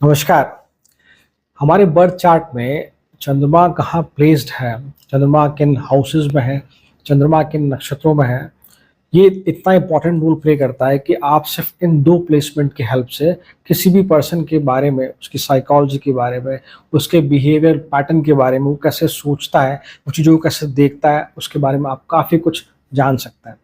नमस्कार। हमारे birth chart में चंद्रमा कहाँ प्लेस्ड है, चंद्रमा किन हाउसेस में है, चंद्रमा किन नक्षत्रों में है, ये इतना इम्पोर्टेंट रोल प्ले करता है कि आप सिर्फ इन दो प्लेसमेंट की हेल्प से किसी भी पर्सन के बारे में, उसकी साइकोलॉजी के बारे में, उसके बिहेवियर पैटर्न के बारे में, वो कैसे सोचता है, वो चीज़ों को कैसे देखता है, उसके बारे में आप काफ़ी कुछ जान सकते हैं।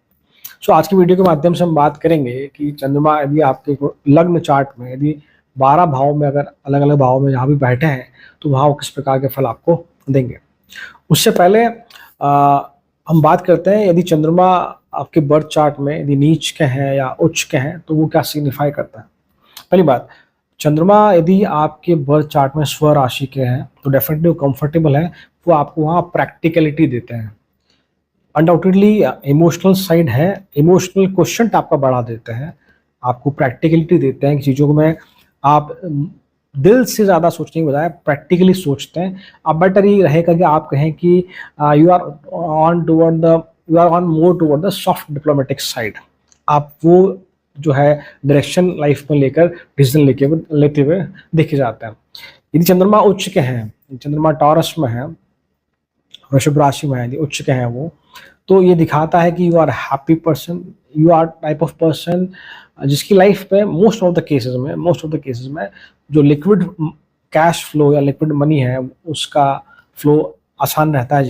सो आज की वीडियो के माध्यम से हम बात करेंगे कि चंद्रमा यदि आपके लग्न चार्ट में यदि 12 भाव में, अगर अलग अलग भाव में जहाँ भी बैठे हैं, तो वहाँ वो किस प्रकार के फल आपको देंगे। उससे पहले हम बात करते हैं यदि चंद्रमा आपके बर्थ चार्ट में यदि नीच के हैं या उच्च के हैं तो वो क्या सिग्निफाई करता है। पहली बात, चंद्रमा यदि आपके बर्थ चार्ट में स्व राशि के हैं तो डेफिनेटली वो कंफर्टेबल है, वो आपको वहाँ प्रैक्टिकलिटी देते हैं। अनडाउटेडली इमोशनल साइड है, इमोशनल क्वेश्चन आपका बढ़ा देते हैं, आपको प्रैक्टिकलिटी देते हैं कि चीज़ों को में आप दिल से ज़्यादा सोचने के बजाय प्रैक्टिकली सोचते हैं। अब बेटर ये रहेगा कि आप कहें कि you are on toward the you are on more toward the soft diplomatic side. आप वो जो है डायरेक्शन लाइफ में लेकर डिसीजन लेते हुए देखे जाते हैं। यदि चंद्रमा उच्च के हैं, चंद्रमा टॉरस में है, वृषभ राशि में है, यदि उच्च के हैं वो, तो ये दिखाता है कि you are happy person, you are type of person जिसकी लाइफ में मोस्ट ऑफ द केसेस में जो लिक्विड कैश फ्लो या लिक्विड मनी है उसका फ्लो आसान रहता है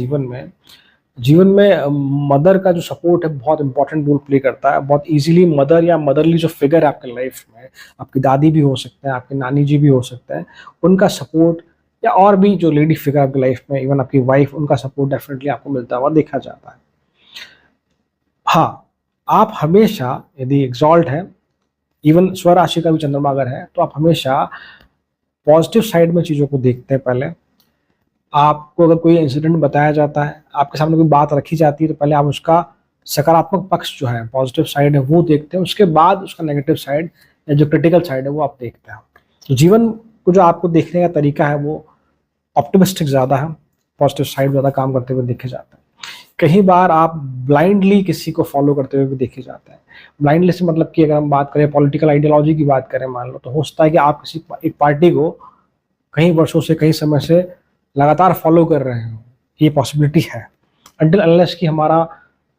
जीवन में मदर का जो सपोर्ट है बहुत इंपॉर्टेंट रोल प्ले करता है। बहुत इजीली मदर या मदरली जो फिगर है आपके लाइफ में, आपकी दादी भी हो सकते हैं, आपके नानी जी भी हो सकते हैं, उनका सपोर्ट या और भी जो लेडी फिगर आपकी लाइफ में, इवन आपकी वाइफ, उनका सपोर्ट डेफिनेटली आपको मिलता हुआ देखा जाता है। हाँ, आप हमेशा यदि एग्जॉल्ट है, इवन स्वराशि का भी चंद्रमा अगर है, तो आप हमेशा पॉजिटिव साइड में चीज़ों को देखते हैं। पहले आपको अगर कोई इंसिडेंट बताया जाता है, आपके सामने कोई बात रखी जाती है, तो पहले आप उसका सकारात्मक पक्ष जो है, पॉजिटिव साइड है, वो देखते हैं। उसके बाद उसका नेगेटिव साइड या जो क्रिटिकल साइड है वो आप देखते हैं। तो जीवन को जो आपको देखने का तरीका है वो ऑप्टिमिस्टिक ज़्यादा है, पॉजिटिव साइड ज़्यादा काम करते हुए देखे जाते हैं। कई बार आप ब्लाइंडली किसी को फॉलो करते हुए भी देखे जाते हैं। ब्लाइंडली से मतलब कि अगर हम बात करें पॉलिटिकल आइडियोलॉजी की बात करें, मान लो, तो हो सकता है कि आप किसी एक पार्टी को कई वर्षों से, कई समय से लगातार फॉलो कर रहे हो, ये पॉसिबिलिटी है। अनटिल अनलेस कि हमारा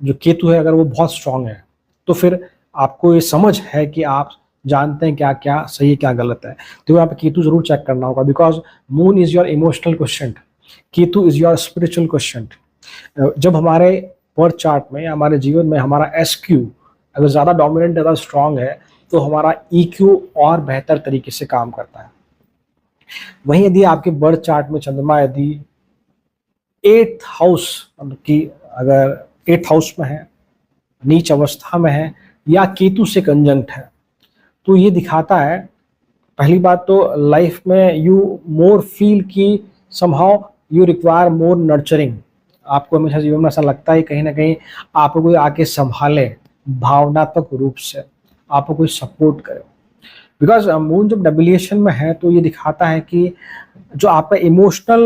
जो केतु है अगर वो बहुत स्ट्रांग है, तो फिर आपको ये समझ है कि आप जानते हैं क्या क्या सही है क्या गलत है। तो यहाँ पे केतु जरूर चेक करना होगा, because moon is your emotional question, Ketu is your spiritual question. जब हमारे बर्थ चार्ट में या हमारे जीवन में हमारा SQ अगर ज़्यादा डोमिनेंट, ज़्यादा स्ट्रांग है, तो हमारा EQ और बेहतर तरीके से काम करता है। वहीं यदि आपके बर्थ चार्ट में चंद्रमा यदि 8th हाउस, मतलब कि अगर 8th हाउस में है, नीच अवस्था में है या केतु से कंजंक्ट है, तो ये दिखाता है, पहली बात तो लाइफ में यू मोर फील की somehow you require more nurturing. आपको हमेशा जीवन में ऐसा लगता है कहीं ना कहीं आपको कोई आके संभाले, भावनात्मक रूप से आपको कोई सपोर्ट करे। बिकॉज मून जब डबिलिएशन में है तो ये दिखाता है कि जो आपका इमोशनल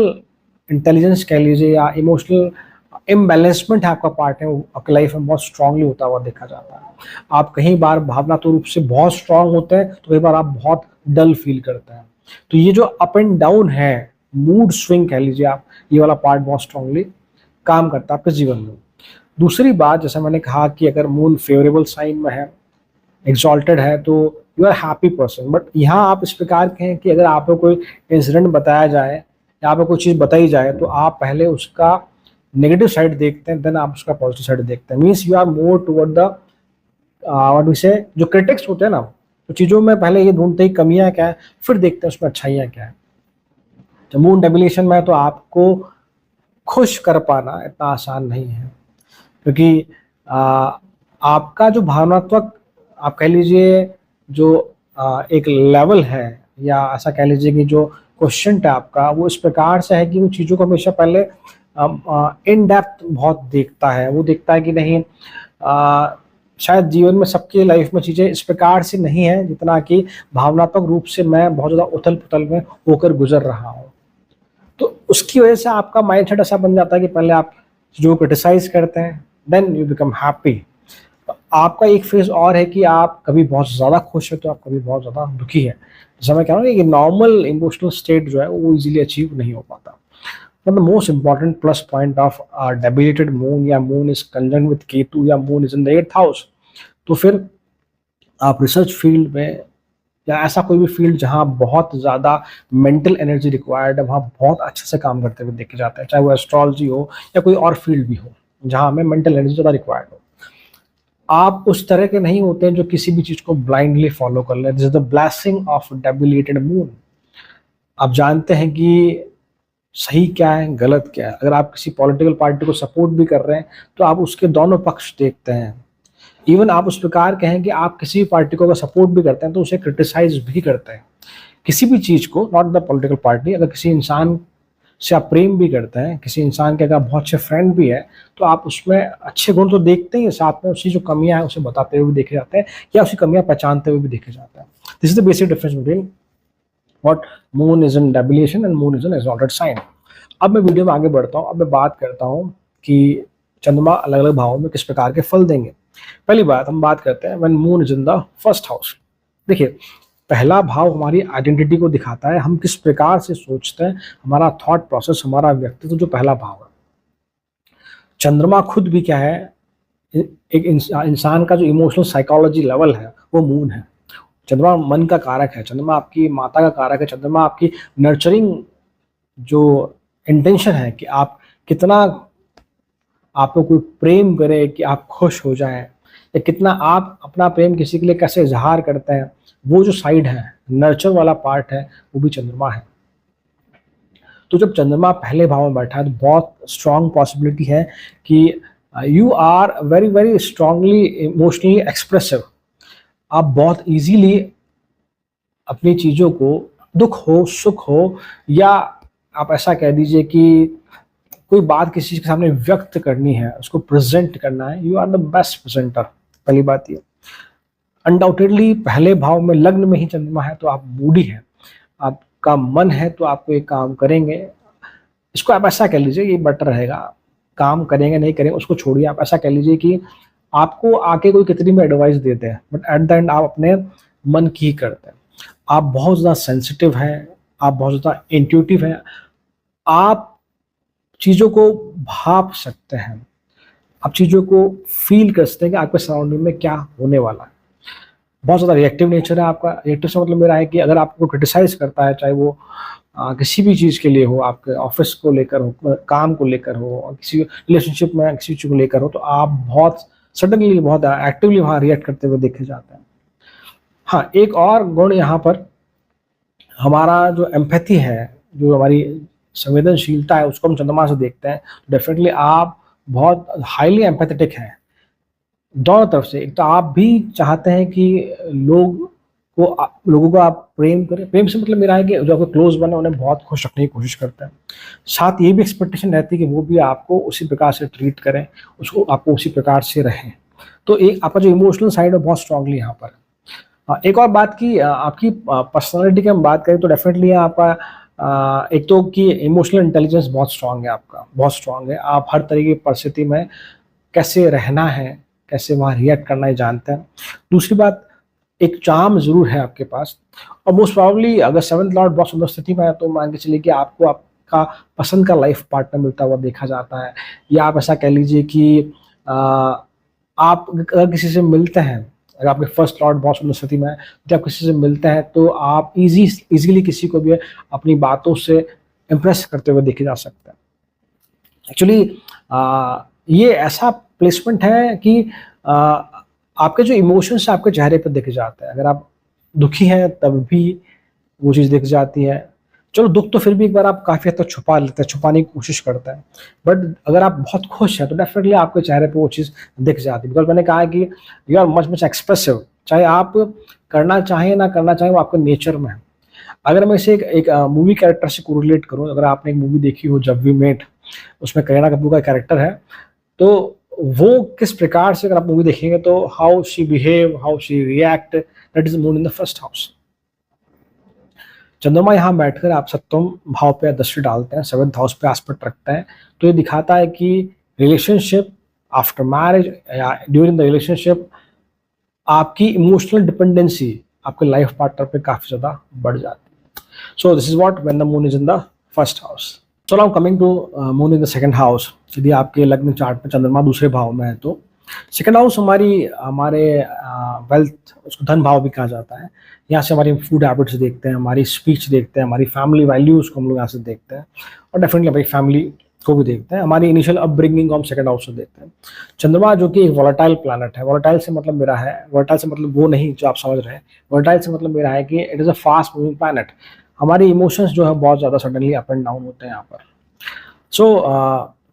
इंटेलिजेंस कह लीजिए या इमोशनल इम्बैलेंसमेंट है आपका पार्ट है, वो आपकी लाइफ में बहुत स्ट्रांगली होता हुआ देखा जाता है। आप कई बार भावनात्मक रूप से बहुत स्ट्रांग होते हैं तो कई बार आप बहुत डल फील करते हैं। तो ये जो अप एंड डाउन है, मूड स्विंग कह लीजिए आप, ये वाला पार्ट बहुत स्ट्रांगली काम करता है आपके जीवन में। दूसरी बात, जैसे मैंने कहा कि अगर मून फेवरेबल साइन में है, एग्जॉल्टेड है, तो you are happy person. But यहाँ आप इस प्रकार के हैं कि अगर आपको कोई इंसिडेंट बताया जाए या आपको कोई चीज़ बताई जाए तो आप पहले उसका नेगेटिव साइड देखते हैं, देन आप उसका पॉजिटिव साइड देखते हैं। Means you are more toward the what we say, जो क्रिटिक्स होते हैं ना, तो चीज़ों में पहले ये ढूंढते हैं कमियां क्या है, फिर देखते हैं उसमें अच्छाइयाँ क्या है। तो मून डेबिलेशन में तो आपको खुश कर पाना इतना आसान नहीं है, क्योंकि आपका जो भावनात्मक, आप कह लीजिए जो एक लेवल है, या ऐसा कह लीजिए कि जो क्वेश्चन है आपका, वो इस प्रकार से है कि वो चीज़ों को हमेशा पहले इन डेप्थ बहुत देखता है। वो देखता है कि नहीं, शायद जीवन में सबके लाइफ में चीज़ें इस प्रकार से नहीं है जितना कि भावनात्मक रूप से मैं बहुत ज़्यादा उथल पुथल में होकर गुजर रहा हूँ। तो उसकी वजह से आपका माइंडसेट ऐसा बन जाता है कि पहले आप जो क्रिटिसाइज करते हैं, देन यू बिकम हैप्पी। आपका एक फेज और है कि आप कभी बहुत ज़्यादा खुश है तो आप कभी बहुत ज़्यादा दुखी है। जैसा मैं कह रहा हूँ कि नॉर्मल इमोशनल स्टेट जो है वो इजीली अचीव नहीं हो पाता। But the most important plus point of debilitated moon या moon is conjunct with Ketu या moon is in the 8th house, तो फिर आप रिसर्च फील्ड में या ऐसा कोई भी फील्ड जहाँ बहुत ज़्यादा मेंटल एनर्जी रिक्वायर्ड है वहाँ बहुत अच्छे से काम करते हुए देखे जाते हैं, चाहे वो एस्ट्रोलॉजी हो या कोई और फील्ड भी हो जहाँ हमें मेंटल एनर्जी ज़्यादा रिक्वायर्ड हो। आप उस तरह के नहीं होते हैं जो किसी भी चीज़ को ब्लाइंडली फॉलो कर लें। This is the blessing of debilitated moon. आप जानते हैं कि सही क्या है, गलत क्या है। अगर आप किसी पॉलिटिकल पार्टी को सपोर्ट भी कर रहे हैं तो आप उसके दोनों पक्ष देखते हैं। इवन आप उस प्रकार कहें कि आप किसी भी पार्टी को अगर सपोर्ट भी करते हैं तो उसे क्रिटिसाइज भी करते हैं। किसी भी चीज़ को, नॉट द पॉलिटिकल पार्टी, अगर किसी इंसान से आप प्रेम भी करते हैं, किसी इंसान के अगर बहुत अच्छे फ्रेंड भी है, तो आप उसमें अच्छे गुण तो देखते ही, साथ में उसकी जो कमियां हैं उसे बताते हुए भी देखे जाते हैं या उसकी कमियां पहचानते हुए भी देखे जाते हैं। This is the basic difference between what moon is in debilitation and moon is in exalted sign. अब मैं वीडियो में आगे बढ़ता हूँ। अब मैं बात करता हूँ कि चंद्रमा अलग अलग भावों में किस प्रकार के फल देंगे। पहली बात हम बात करते हैं when moon is in the first house. देखिए, पहला भाव हमारी आइडेंटिटी को दिखाता है, हम किस प्रकार से सोचते हैं, हमारा थॉट प्रोसेस, हमारा व्यक्तित्व, जो पहला भाव है। चंद्रमा खुद भी क्या है, एक इंसान का जो इमोशनल साइकोलॉजी लेवल है वो मून है। चंद्रमा मन का कारक है, चंद्रमा आपकी माता का कारक है, चंद्रमा आपकी नर्चरिंग जो इंटेंशन है कि आप कितना, आपको कोई प्रेम करे कि आप खुश हो जाएं, या कितना आप अपना प्रेम किसी के लिए कैसे इजहार करते हैं, वो जो साइड है, नर्चर वाला पार्ट है, वो भी चंद्रमा है। तो जब चंद्रमा पहले भाव में बैठा है तो बहुत स्ट्रांग पॉसिबिलिटी है कि you are very very strongly emotionally expressive. आप बहुत इजीली अपनी चीज़ों को, दुख हो सुख हो, या आप ऐसा कह दीजिए कि कोई बात किसी के सामने व्यक्त करनी है, उसको प्रेजेंट करना है, you are the best presenter. पहली बात ये। अनडाउटेडली पहले भाव में लग्न में ही चंद्रमा है तो आप मूडी हैं, आपका मन है तो आप कोई काम करेंगे। इसको आप ऐसा कह लीजिए, ये बेटर रहेगा। काम करेंगे नहीं करेंगे उसको छोड़िए, आप ऐसा कह लीजिए कि आपको आके कोई कितनी भी एडवाइस देते हैं बट एट द एंड आप अपने मन की ही करते हैं। आप बहुत ज़्यादा सेंसिटिव हैं, आप बहुत ज़्यादा इंट्यूटिव हैं, आप चीज़ों को भाप सकते हैं, आप चीज़ों को फील कर सकते हैं कि आपके सराउंडिंग में क्या होने वाला है। बहुत ज़्यादा रिएक्टिव नेचर है आपका। रिएक्टिव से मतलब मेरा है कि अगर आपको क्रिटिसाइज करता है, चाहे वो किसी भी चीज़ के लिए हो, आपके ऑफिस को लेकर हो, काम को लेकर हो, और किसी रिलेशनशिप में किसी चीज़ को लेकर हो, तो आप बहुत सडनली, बहुत एक्टिवली वहाँ रिएक्ट करते हुए देखे जाते हैं। हाँ, एक और गुण यहाँ पर, हमारा जो एम्पैथी है, जो हमारी संवेदनशीलता है, उसको हम चंद्रमा से देखते हैं। डेफिनेटली आप बहुत हाईली एम्पैथेटिक हैं दोनों तरफ से। एक तो आप भी चाहते हैं कि लोगों को आप प्रेम करें। प्रेम से मतलब मेरा है कि जो आपको क्लोज बने उन्हें बहुत खुश रखने की कोशिश करते हैं। साथ ये भी एक्सपेक्टेशन रहती है कि वो भी आपको उसी प्रकार से ट्रीट करें, उसको आपको उसी प्रकार से रहें। तो एक आपका जो इमोशनल साइड है बहुत स्ट्रांगली यहाँ पर। एक और बात की, आपकी पर्सनालिटी की हम बात करें तो डेफिनेटली आपका एक तो कि इमोशनल इंटेलिजेंस बहुत स्ट्रांग है, आपका बहुत स्ट्रांग है। आप हर तरह की परिस्थिति में कैसे रहना है, कैसे वहाँ रिएक्ट करना है जानते हैं। दूसरी बात, एक चार्म जरूर है आपके पास, और मोस्ट प्रॉब्ली अगर 7th लॉर्ड बहुत सुंदर स्थिति में है तो मान के चलिए कि आपको आपका पसंद का लाइफ पार्टनर मिलता हुआ देखा जाता है। या आप ऐसा कह लीजिए कि आप अगर किसी से मिलते हैं, अगर आपके फर्स्ट लॉर्ड बहुत सुंदर स्थिति में है, जब आप किसी से मिलते हैं तो आप इजीली किसी को भी अपनी बातों से इम्प्रेस करते हुए देखे जा सकते हैं। एक्चुअली ये ऐसा प्लेसमेंट है कि आपके जो इमोशंस आपके चेहरे पर देखे जाते हैं। अगर आप दुखी हैं तब भी वो चीज़ दिख जाती है। चलो, दुख तो फिर भी एक बार आप काफ़ी हद तक छुपा लेते हैं, छुपाने की कोशिश करते हैं, बट अगर आप बहुत खुश हैं तो डेफिनेटली आपके चेहरे पे वो चीज़ दिख जाती है। बिकॉज मैंने कहा है कि you are much much expressive, चाहे आप करना चाहें ना करना चाहें, वो आपके नेचर में है। अगर मैं इसे एक मूवी कैरेक्टर से कोरिलेट करूँ, अगर आपने एक मूवी देखी हो जब वी मेट, उसमें करीना कपूर का कैरेक्टर है, तो वो किस प्रकार से, अगर आप मूवी देखेंगे तो how she behave, how she react, that is moon in the first house. चंद्रमा यहाँ बैठकर आप 7वें भाव पे दृष्टि डालते हैं, 7th हाउस पे एस्पेक्ट रखते हैं, तो ये दिखाता है कि रिलेशनशिप आफ्टर मैरिज या ड्यूरिंग द रिलेशनशिप आपकी इमोशनल डिपेंडेंसी आपके लाइफ पार्टनर पे काफ़ी ज़्यादा बढ़ जाती है। So this is what when the moon is in the first house. So now coming to moon in the second house. यदि आपके लग्न चार्ट में चंद्रमा दूसरे भाव में है तो सेकंड हाउस हमारे वेल्थ, उसको धन भाव भी कहा जाता है। यहाँ से हमारी फूड हैबिट्स देखते हैं, हमारी स्पीच देखते हैं, हमारी फैमिली वैल्यूज़ को हम लोग यहाँ से देखते हैं, और डेफिनेटली हमारी फैमिली को भी देखते हैं, हमारी इनिशियल अपब्रिंगिंग को हम सेकंड हाउस से देखते हैं। चंद्रमा जो कि एक वॉलेटाइल प्लैनेट है, वॉलेटाइल से मतलब मेरा है, वॉलेटाइल से मतलब वो नहीं जो आप समझ रहे हैं, वॉलेटाइल से मतलब मेरा है कि it is a fast moving planet. हमारे इमोशंस जो है बहुत ज़्यादा सडनली अप एंड डाउन होते हैं यहाँ पर। सो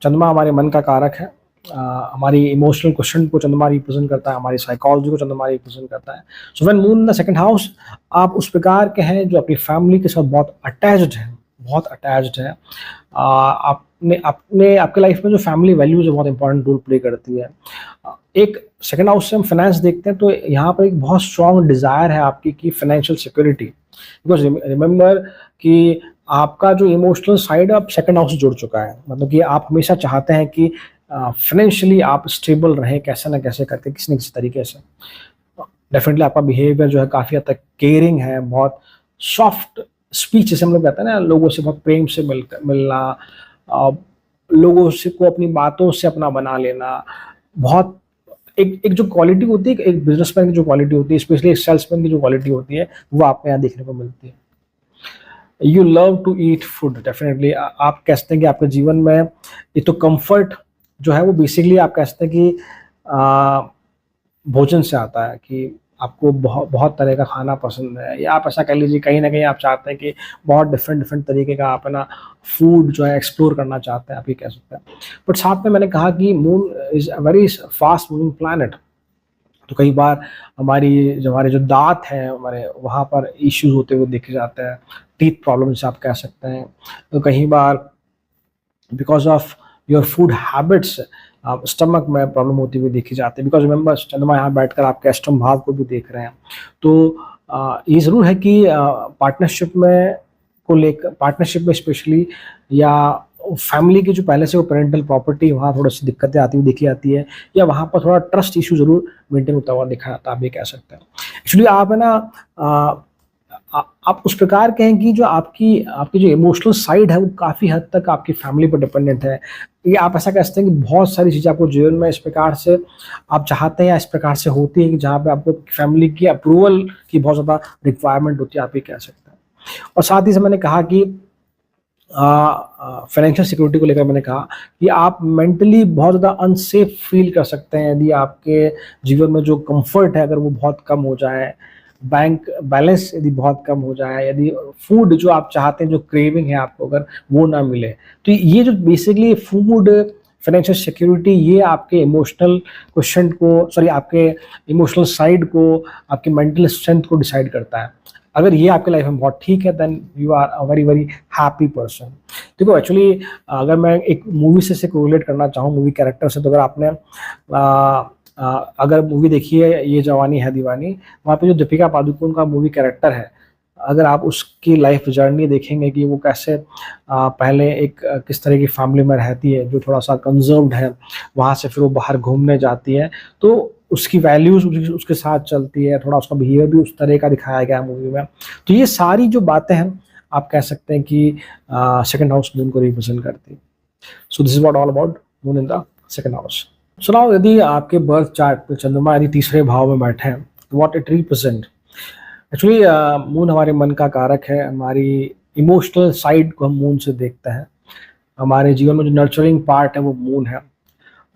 चंद्रमा हमारे मन का कारक है। हमारी इमोशनल क्वेश्चन को चंद्रमा रिप्रेजेंट करता है, हमारी साइकोलॉजी को चंद्रमा रिप्रेजेंट करता है। So when moon in the second house, आप उस प्रकार के हैं जो अपनी फैमिली के साथ बहुत अटैच्ड हैं, बहुत अटैच्ड है। आपने अपने आपके लाइफ में जो फैमिली वैल्यूज है बहुत इंपॉर्टेंट रोल प्ले करती है। एक सेकंड हाउस से हम फाइनेंस देखते हैं तो यहाँ पर एक बहुत स्ट्रॉन्ग डिज़ायर है आपकी कि फाइनेंशियल सिक्योरिटी, बिकॉज रिमेंबर कि आपका जो इमोशनल साइड अब सेकंड हाउस से जुड़ चुका है। मतलब कि आप हमेशा चाहते हैं कि फाइनेंशियली आप स्टेबल रहें कैसे ना कैसे करके, किसी न किसी तरीके से। डेफिनेटली आपका बिहेवियर जो है काफ़ी हद तक केयरिंग है, बहुत सॉफ्ट स्पीच जैसे हम लोग कहते हैं ना, लोगों से बहुत प्रेम से मिलना, लोगों से को अपनी बातों से अपना बना लेना, बहुत एक जो क्वालिटी होती है, एक बिजनेसमैन की जो क्वालिटी होती है, स्पेशली एक सेल्समैन की जो क्वालिटी होती है, वो आपको यहाँ देखने को मिलती है। You love to eat food, definitely आप कह सकते हैं कि आपके जीवन में ये तो कंफर्ट जो है वो बेसिकली आप कह सकते हैं कि भोजन से आता है, कि आपको बहुत बहुत तरह का खाना पसंद है, या आप ऐसा कह लीजिए कहीं ना कहीं आप चाहते हैं कि बहुत डिफरेंट डिफरेंट तरीके का आप है ना फूड जो है एक्सप्लोर करना चाहते हैं, आप ये कह सकते हैं। बट साथ में मैंने कहा कि moon is a very fast moving planet. तो कई बार हमारे जो दांत हैं हमारे वहाँ पर इश्यूज होते हुए देखे जाते हैं, टीथ प्रॉब्लम्स आप कह सकते हैं। तो कई बार because of your food habits stomach में प्रॉब्लम होती हुई देखी जाती है, बिकॉज रिमेंबर चंद्रमा यहाँ बैठकर आपके अष्टम भाव को भी देख रहे हैं। तो ये ज़रूर है कि पार्टनरशिप में स्पेशली, या फैमिली की जो पहले से वो पेरेंटल प्रॉपर्टी, वहाँ थोड़ी सी दिक्कतें आती हुई देखी जाती है, या वहाँ पर थोड़ा ट्रस्ट इशू जरूर मेंटेन होता हुआ देखा जाता है, आप ये कह सकते हैं। एक्चुअली आप है ना आप उस प्रकार के हैं कि जो आपकी आपकी जो इमोशनल साइड है वो काफ़ी हद तक आपकी फैमिली पर डिपेंडेंट है। ये आप ऐसा कह सकते हैं कि बहुत सारी चीज़ें आपको जीवन में इस प्रकार से आप चाहते हैं या इस प्रकार से होती है कि जहाँ पे आपको फैमिली की अप्रूवल की बहुत ज़्यादा रिक्वायरमेंट होती है, आप ये कह सकते हैं। और साथ ही से मैंने कहा कि फाइनेंशियल सिक्योरिटी को लेकर मैंने कहा कि आप मेंटली बहुत ज़्यादा अनसेफ फील कर सकते हैं यदि आपके जीवन में जो कंफर्ट है अगर वो बहुत कम हो जाए, बैंक बैलेंस यदि बहुत कम हो जाए, यदि फूड जो आप चाहते हैं, जो क्रेविंग है आपको अगर वो ना मिले, तो ये जो बेसिकली फूड, फाइनेंशियल सिक्योरिटी, ये आपके इमोशनल क्वेश्चन को, सॉरी आपके इमोशनल साइड को, आपके मेंटल स्ट्रेंथ को डिसाइड करता है। अगर ये आपके लाइफ में बहुत ठीक है then you are a very very happy person. देखो एक्चुअली अगर मैं एक मूवी से कोरिलेट करना चाहूँ, मूवी कैरेक्टर से, तो अगर आपने अगर मूवी देखी है ये जवानी है दीवानी, वहाँ पे जो दीपिका पादुकोण का मूवी कैरेक्टर है, अगर आप उसकी लाइफ जर्नी देखेंगे कि वो कैसे पहले किस तरह की फैमिली में रहती है जो थोड़ा सा कंजर्व्ड है, वहाँ से फिर वो बाहर घूमने जाती है, तो उसकी वैल्यूज उसके साथ चलती है, थोड़ा उसका बिहेवियर भी उस तरह का दिखाया गया है मूवी में। तो ये सारी जो बातें हैं आप कह सकते हैं कि सेकंड हाउस मून को रिप्रेजेंट करती है। So this is what all about moon in the second house. So now यदि आपके बर्थ चार्ट में चंद्रमा यदि तीसरे भाव में बैठे हैं तो what it represent. Actually moon हमारे मन का कारक है, हमारी इमोशनल साइड को हम मून से देखते हैं। हमारे जीवन में जो नर्चरिंग पार्ट है वो मून है,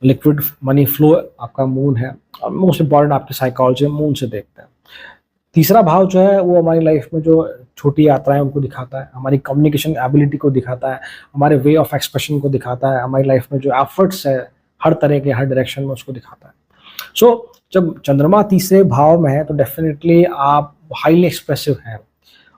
लिक्विड मनी फ्लो आपका मून है, और मोस्ट इम्पॉर्टेंट आपकी साइकोलॉजी मून से देखते हैं। तीसरा भाव जो है वो हमारी लाइफ में जो छोटी यात्राएं उनको दिखाता है, हमारी कम्युनिकेशन एबिलिटी को दिखाता है, हमारे वे ऑफ एक्सप्रेशन को दिखाता है, हमारी लाइफ में जो एफर्ट्स है हर तरह के हर डायरेक्शन में उसको दिखाता है। सो जब चंद्रमा तीसरे भाव में है तो डेफिनेटली आप हाईली एक्सप्रेसिव हैं।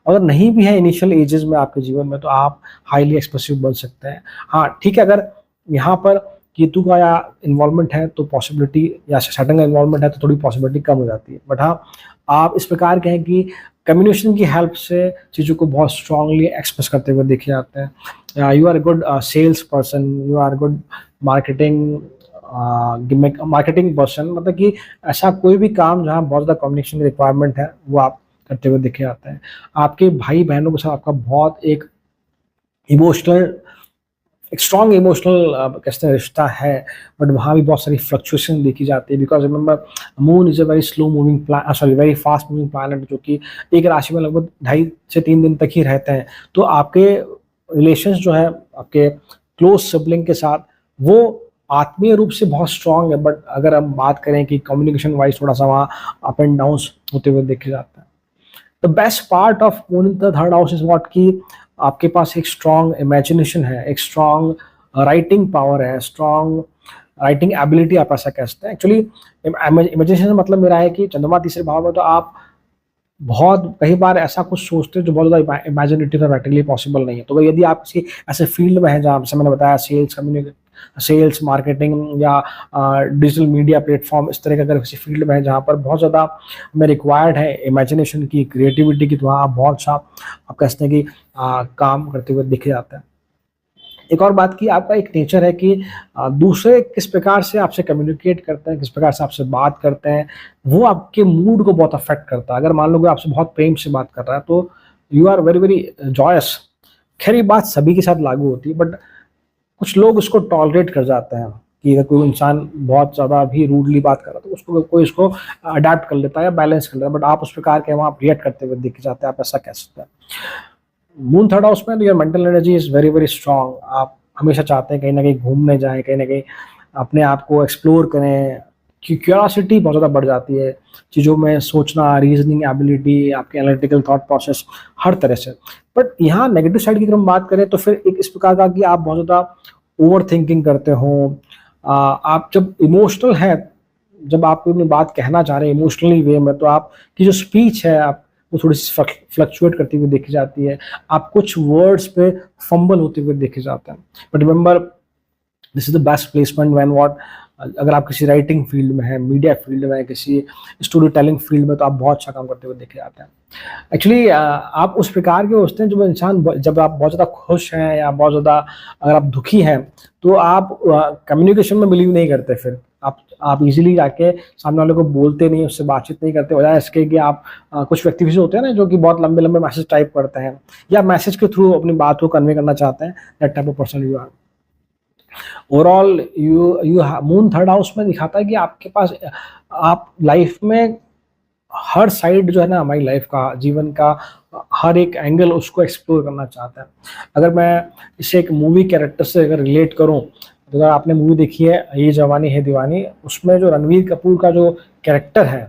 अगर नहीं भी है इनिशियल एजेस में आपके जीवन में तो आप हाईली एक्सप्रेसिव बन सकते हैं। हाँ ठीक है, अगर यहाँ पर केतु का या इन्वॉल्वमेंट है तो पॉसिबिलिटी, या सैटर्न का इन्वॉल्वमेंट है तो थोड़ी पॉसिबिलिटी कम हो जाती है। बट हाँ, आप इस प्रकार के हैं कि कम्युनिकेशन की हेल्प से चीज़ों को बहुत स्ट्रांगली एक्सप्रेस करते हुए देखे जाते हैं। You are good sales person, you are good marketing marketing person, मतलब कि ऐसा कोई भी काम जहाँ बहुत ज़्यादा कम्युनिकेशन की रिक्वायरमेंट है वो आप करते हुए देखे जाते हैं। आपके भाई बहनों के साथ आपका बहुत इमोशनल एक स्ट्रॉन्ग इमोशनल कहते हैं रिश्ता है, बट वहाँ भी बहुत सारी फ्लक्चुएशन देखी जाती है, because remember moon is a very slow moving sorry very fast moving planet, जो कि एक राशि में लगभग 2.5 से 3 दिन तक ही रहते हैं। तो आपके रिलेशंस जो है आपके क्लोज सिबलिंग के साथ वो आत्मीय रूप से बहुत स्ट्रांग है, बट अगर हम बात करें कि कम्युनिकेशन वाइज थोड़ा सा वहाँ अप एंड डाउन होते हुए देखे जाते हैं। The best part of moon in the third house is what कि आपके पास एक स्ट्रांग इमेजिनेशन है, एक स्ट्रांग राइटिंग पावर है, स्ट्रांग राइटिंग एबिलिटी आप ऐसा कह सकते हैं। एक्चुअली इमेजिनेशन का मतलब मेरा है कि चंद्रमा तीसरे भाव में, तो आप बहुत कई बार ऐसा कुछ सोचते हैं जो बहुत ज़्यादा इमेजिनेटिव है, प्रैक्टिकली पॉसिबल नहीं है। तो यदि आप किसी ऐसे फील्ड में हैं जहाँ, जैसे मैंने बताया, सेल्स मार्केटिंग या डिजिटल मीडिया प्लेटफॉर्म, इस तरह के अगर किसी फील्ड में है जहाँ पर बहुत ज़्यादा हमें रिक्वायर्ड है इमेजिनेशन की, क्रिएटिविटी की, तो वहाँ आप बहुत अच्छा आप कह सकते हैं कि काम करते हुए दिखे जाते हैं। एक और बात की आपका एक नेचर है कि दूसरे किस प्रकार से आपसे कम्युनिकेट करते हैं, किस प्रकार से आपसे बात करते हैं, वो आपके मूड को बहुत अफेक्ट करता है। अगर मान लो कोई आपसे बहुत प्रेम से बात कर रहा है तो you are very very joyous. खैर ये बात सभी के साथ लागू होती है, बट कुछ लोग उसको टॉलरेट कर जाते हैं कि अगर कोई इंसान बहुत ज़्यादा भी रूडली बात कर रहा है तो उसको कोई इसको अडेप्ट कर लेता है या बैलेंस कर लेता है, बट आप उस प्रकार के वहाँ रिएक्ट करते हुए दिख जाते हैं, आप ऐसा कह सकते हैं। मून थर्ड हाउस में your mental energy is very very strong. आप हमेशा चाहते हैं कहीं ना कहीं घूमने जाएं, कहीं ना कहीं अपने आप को एक्सप्लोर करें, क्यूरियोसिटी बहुत ज़्यादा बढ़ जाती है, चीज़ों में सोचना, रीजनिंग एबिलिटी, आपके एनालिटिकल थॉट प्रोसेस, हर तरह से। बट यहाँ नेगेटिव साइड की अगर हम बात करें तो फिर एक इस प्रकार का कि आप बहुत ज़्यादा ओवर थिंकिंग करते हो। आप जब इमोशनल है, जब आप अपनी बात कहना चाह रहे हैं इमोशनली वे में, तो आपकी जो स्पीच है आप वो थोड़ी सी फ्लक्चुएट करती हुई देखी जाती है, आप कुछ वर्ड्स पे फंबल होते हुए देखे जाते हैं। But remember this is the best placement when what, अगर आप किसी राइटिंग फील्ड में है, मीडिया फील्ड में है, किसी स्टोरी टेलिंग फील्ड में, तो आप बहुत अच्छा काम करते हुए देखे जाते हैं। एक्चुअली आप उस प्रकार के होते हैं जब इंसान, जब आप बहुत ज़्यादा खुश हैं या बहुत ज़्यादा अगर आप दुखी हैं तो आप कम्युनिकेशन में बिलीव नहीं करते। फिर आप इजीली जाके सामने वाले को बोलते नहीं, उससे बातचीत नहीं करते, वजह इसके कि आप कुछ व्यक्ति भी होते हैं ना जो कि बहुत लंबे लंबे मैसेज टाइप करते हैं या मैसेज के थ्रू अपनी बात को कन्वे करना चाहते हैं, that type of person you are. Overall you moon third house में दिखाता है कि आपके पास आप लाइफ में हर साइड जो है ना, हमारी लाइफ का, जीवन का हर एक एंगल उसको एक्सप्लोर करना चाहता है। अगर मैं इसे एक मूवी कैरेक्टर से अगर रिलेट करूं, तो अगर आपने मूवी देखी है ये जवानी है दीवानी, उसमें जो रणवीर कपूर का जो कैरेक्टर है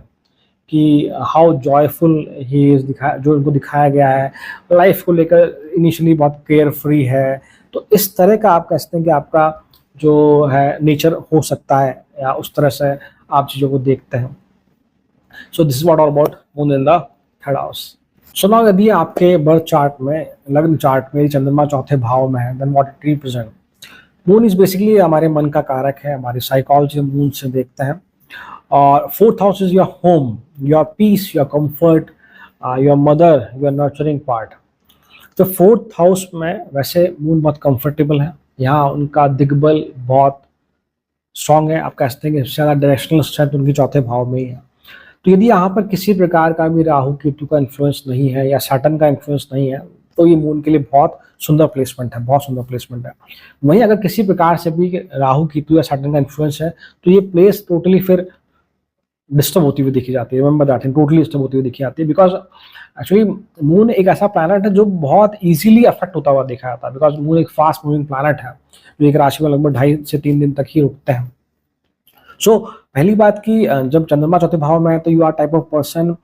कि हाउ जॉयफुल ही इज, जो उनको दिखाया गया है, लाइफ को लेकर इनिशियली बहुत केयर फ्री है। तो इस तरह का आप कह सकते हैं कि आपका जो है नेचर हो सकता है, या उस तरह से आप चीज़ों को देखते हैं। सो this is what all about moon in the third house. So now यदि आपके बर्थ चार्ट में, लग्न चार्ट में चंद्रमा चौथे भाव में है, then what it represent. Moon is basically हमारे मन का कारक है, हमारी साइकोलॉजी मून से देखते हैं। और fourth house is your home, your peace, your comfort, your mother, your nurturing part. तो फोर्थ हाउस में वैसे मून बहुत कंफर्टेबल है, यहाँ उनका दिग्बल बहुत स्ट्रांग है, आप कह सकते हैं कि सबसे ज़्यादा डायरेक्शनल स्ट्रेंथ उनकी चौथे भाव में ही है। तो यदि यहाँ पर किसी प्रकार का भी राहु केतु का इन्फ्लुएंस नहीं है या सैटर्न का इन्फ्लुएंस नहीं है, तो ये मून के लिए बहुत सुंदर प्लेसमेंट है, बहुत सुंदर प्लेसमेंट है। वहीं अगर किसी प्रकार से भी राहु केतु या सैटर्न का इन्फ्लुएंस है तो ये प्लेस टोटली फिर डिस्टर्ब होती हुई देखी जाती है। रिमेंबर दैट, टोटली डिस्टर्ब होती हुई देखी जाती है, बिकॉज एक्चुअली मून एक ऐसा प्लैनेट है जो बहुत इजीली अफेक्ट होता हुआ देखा जाता है, बिकॉज मून एक फास्ट मूविंग प्लैनेट है जो एक राशि में लगभग 2.5 से 3 दिन तक ही रुकते हैं। सो पहली बात कि जब चंद्रमा चौथे भाव में है तो you are type of person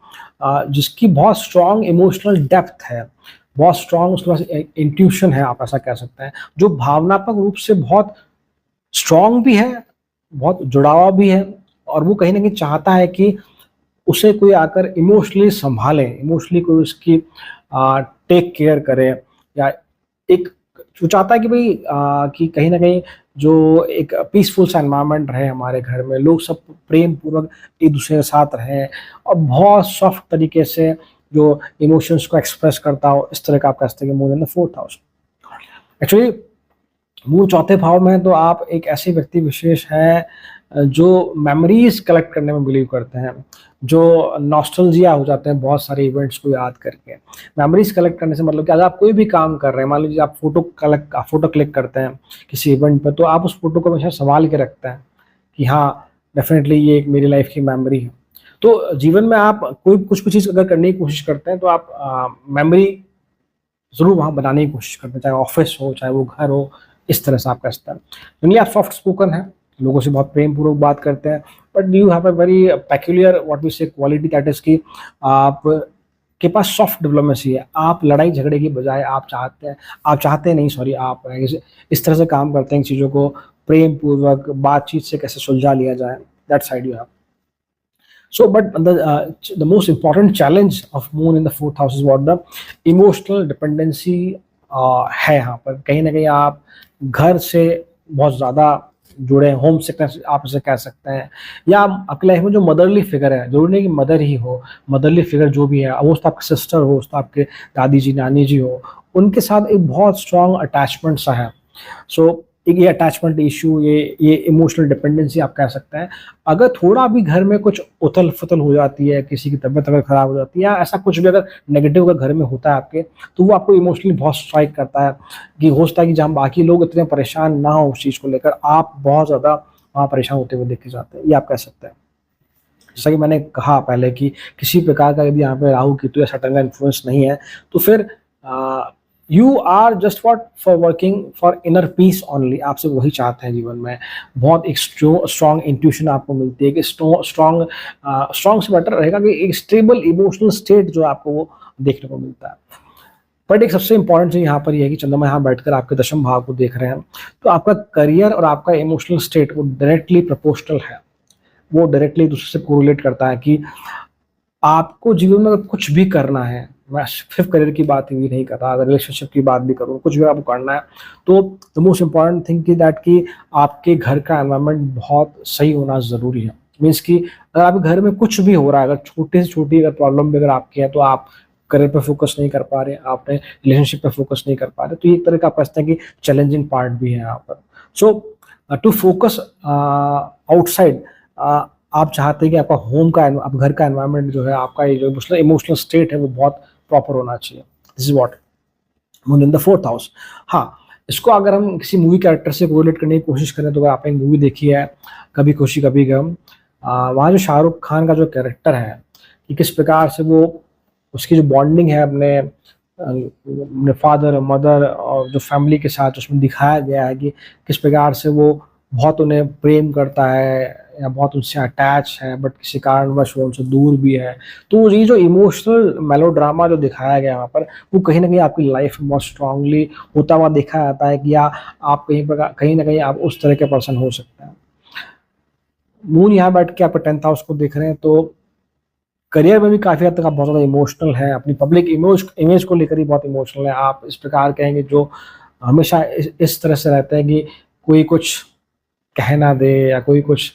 जिसकी बहुत स्ट्रांग इमोशनल डेप्थ है, बहुत स्ट्रांग उसके पास इंट्यूशन है, आप ऐसा कह सकते हैं, जो भावनात्मक रूप से बहुत स्ट्रांग भी है, बहुत जुड़ावा भी है, और वो कहीं ना कहीं चाहता है कि उसे कोई आकर इमोशनली संभाले, इमोशनली कोई उसकी टेक केयर करे, या एक वो चाहता है कि भाई कि कहीं ना कहीं जो एक पीसफुल सा एनवायरनमेंट रहे हमारे घर में, लोग सब प्रेम पूर्वक एक दूसरे के साथ रहें और बहुत सॉफ्ट तरीके से जो इमोशंस को एक्सप्रेस करता हो, इस तरह का आप कह सकते हैं कि moon in the fourth house. Actually moon चौथे भाव में है तो आप एक ऐसे व्यक्ति विशेष हैं जो मेमोरीज कलेक्ट करने में बिलीव करते हैं, जो नॉस्टैल्जिया हो जाते हैं बहुत सारे इवेंट्स को याद करके। मेमोरीज कलेक्ट करने से मतलब कि अगर आप कोई भी काम कर रहे हैं, मान लीजिए आप फोटो क्लिक करते हैं किसी इवेंट पर, तो आप उस फोटो को हमेशा संभाल के रखते हैं कि हाँ डेफिनेटली ये एक मेरी लाइफ की मेमोरी है। तो जीवन में आप कोई कुछ कुछ चीज़ अगर करने की कोशिश करते हैं तो आप मेमोरी ज़रूर वहाँ बनाने की कोशिश करते हैं, चाहे ऑफिस हो चाहे वो घर हो, इस तरह से आप कर सकते हैं। जनरली आप सॉफ्ट स्पोकन हैं, लोगों से बहुत प्रेम पूर्वक बात करते हैं, but you have a very peculiar what we say quality, that is कि आप के पास सॉफ्ट डिप्लोमेसी है। आप लड़ाई झगड़े की बजाय आप चाहते हैं नहीं सॉरी आप इस तरह से काम करते हैं चीज़ों को प्रेम पूर्वक बातचीत से कैसे सुलझा लिया जाए, that side you have. So, but the most important challenge of Moon in the fourth house is what the emotional dependency है यहाँ पर। कहीं ना कहीं आप घर से बहुत ज़्यादा जुड़े हैं, होम सिकनेस आप इसे कह सकते हैं, या आपकी लाइफ में जो मदरली फिगर है, जरूरी नहीं कि मदर ही हो, मदरली फिगर जो भी है, वो उसका आपकी सिस्टर हो, उसका आपके दादी जी नानी जी हो, उनके साथ एक बहुत स्ट्रॉन्ग अटैचमेंट सा है। सो एक ये अटैचमेंट इशू, ये इमोशनल डिपेंडेंसी आप कह सकते हैं। अगर थोड़ा भी घर में कुछ उथल फुथल हो जाती है, किसी की तबीयत खराब हो जाती है, या ऐसा कुछ भी अगर नेगेटिव अगर घर में होता है आपके, तो वो आपको इमोशनली बहुत स्ट्राइक करता है कि हो सकता है कि जहाँ बाकी लोग इतने परेशान ना हो उस चीज़ को लेकर, आप बहुत ज़्यादा वहाँ परेशान होते हुए देखे जाते हैं, ये आप कह सकते हैं। जैसा कि मैंने कहा पहले कि किसी प्रकार का यदि यहाँ पे राहु केतु या सैटर्न का इन्फ्लुएंस नहीं है, तो फिर you are just what for working for inner peace only. आपसे वही चाहते हैं जीवन में, बहुत एक स्ट्रॉन्ग इंट्यूशन आपको मिलती है कि स्ट्रॉन्ग से बेटर रहेगा कि एक स्टेबल इमोशनल स्टेट जो आपको वो देखने को मिलता है। बट एक सबसे इंपॉर्टेंट चीज़ यहाँ पर यह है कि चंद्रमा यहाँ बैठकर आपके दशम भाव को देख रहे हैं, तो आपका करियर और आपका इमोशनल स्टेट वो डायरेक्टली प्रोपोर्शनल है, वो डायरेक्टली दूसरे से कोरिलेट करता है कि आपको जीवन में अगर कुछ भी करना है, मैं सिर्फ करियर की बात ही नहीं कर रहा, अगर रिलेशनशिप की बात भी करूँ, कुछ भी आपको करना है, तो द मोस्ट इम्पॉर्टेंट थिंग की दैट कि आपके घर का एनवायरनमेंट बहुत सही होना ज़रूरी है। मीन्स कि अगर आपके घर में कुछ भी हो रहा है, अगर छोटी से छोटी अगर प्रॉब्लम भी अगर आपकी है, तो आप करियर पर फोकस नहीं कर पा रहे, आप अपने रिलेशनशिप पर फोकस नहीं कर पा रहे, तो ये एक तरह का आप कहते हैं कि चैलेंजिंग पार्ट भी है यहाँ पर। सो टू फोकस आउटसाइड, आप चाहते हैं कि आपका होम का आप घर का एनवायरनमेंट जो है, आपका ये जो इमोशनल स्टेट है वो बहुत प्रॉपर होना चाहिए। This is what moon in the fourth house. हाँ, इसको अगर हम किसी मूवी कैरेक्टर से कोरिलेट करने की कोशिश करें, तो अगर आपने एक मूवी देखी है कभी खुशी कभी गम, वहाँ जो शाहरुख खान का जो कैरेक्टर है कि किस प्रकार से वो उसकी जो बॉन्डिंग है अपने फादर मदर और जो फैमिली के साथ, उसमें दिखाया गया है कि किस प्रकार से वो बहुत उन्हें प्रेम करता है या बहुत उनसे अटैच है, बट किसी कारणवश वो उनसे दूर भी है। तो ये जो इमोशनल मेलोड्रामा जो दिखाया गया यहाँ पर, वो कहीं ना कहीं आपकी लाइफ में बहुत स्ट्रांगली होता हुआ देखा जाता है कि आप कहीं ना कहीं आप उस तरह के पर्सन हो सकते हैं। मून यहाँ बैठ के आप 10th हाउस को देख रहे हैं, तो करियर में भी काफ़ी हद तक आप बहुत ज़्यादा इमोशनल हैं, अपनी पब्लिक इमेज को लेकर ही बहुत इमोशनल है। आप इस प्रकार कहेंगे जो हमेशा इस तरह से रहते हैं कि कोई कुछ कह ना दे या कोई कुछ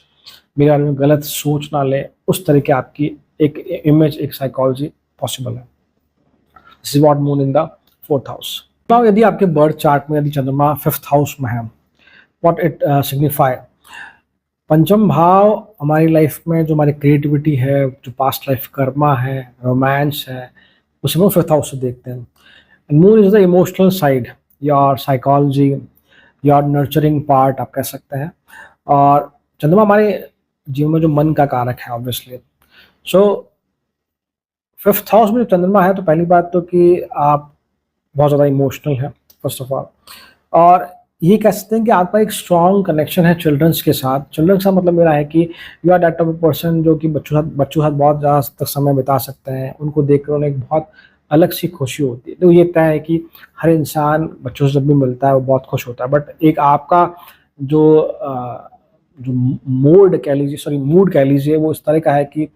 मेरे बारे में गलत सोच ना ले, उस तरह की आपकी एक इमेज, एक साइकोलॉजी पॉसिबल है। This is what moon in the fourth house. Now यदि आपके बर्थ चार्ट में यदि चंद्रमा 5th हाउस में है, व्हाट इट सिग्निफाई, पंचम भाव हमारी लाइफ में जो हमारी क्रिएटिविटी है, जो पास्ट लाइफ कर्मा है, रोमांस है, उसे हम 5th हाउस से देखते हैं। And moon is the emotional side, your psychology, your nurturing part आप कह सकते हैं। और चंद्रमा हमारे जीवन में जो मन का कारक है ऑब्वियसली। सो 5th हाउस में जो चंद्रमा है, तो पहली बात तो कि आप बहुत ज़्यादा इमोशनल हैं फर्स्ट ऑफ ऑल, और ये कह सकते हैं कि आपका एक स्ट्रॉन्ग कनेक्शन है चिल्ड्रंस के साथ। चिल्ड्रंस का मतलब मेरा है कि you are that type of person जो कि बच्चों के साथ बहुत ज़्यादा तक समय बिता सकते हैं, उनको देखकर उन्हें एक बहुत अलग सी खुशी होती है। तो ये तय है कि हर इंसान बच्चों से जब भी मिलता है वो बहुत खुश होता है, बट एक आपका जो मूड कह लीजिए, वो इस तरह का है कि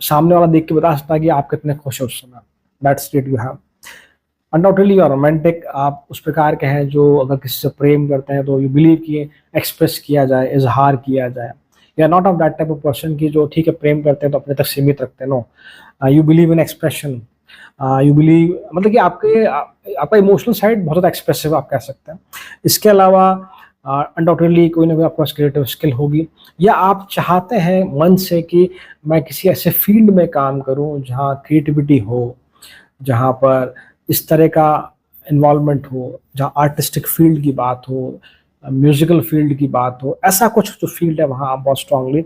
सामने वाला देख के बता सकता है कि आप कितने खुश हो उस समय। That state you have. Undoubtedly you are romantic, आप उस प्रकार के हैं जो अगर किसी से प्रेम करते हैं तो यू बिलीव कि एक्सप्रेस किया जाए, इजहार किया जाए। या not of that type of person की जो ठीक है प्रेम करते हैं तो अपने तक सीमित रखते हैं। No, you believe in expression, you believe, मतलब कि आपका इमोशनल साइड बहुत ज़्यादा एक्सप्रेसिव आप कह सकते हैं। इसके अलावा अनडाउटेडली कोई ना कोई आपके पास क्रिएटिव स्किल होगी, या आप चाहते हैं मन से कि मैं किसी ऐसे फील्ड में काम करूं जहां क्रिएटिविटी हो, जहाँ पर इस तरह का इन्वॉल्वमेंट हो, जहाँ आर्टिस्टिक फील्ड की बात हो, म्यूजिकल फील्ड की बात हो, ऐसा कुछ जो फील्ड है वहाँ आप बहुत स्ट्रांगली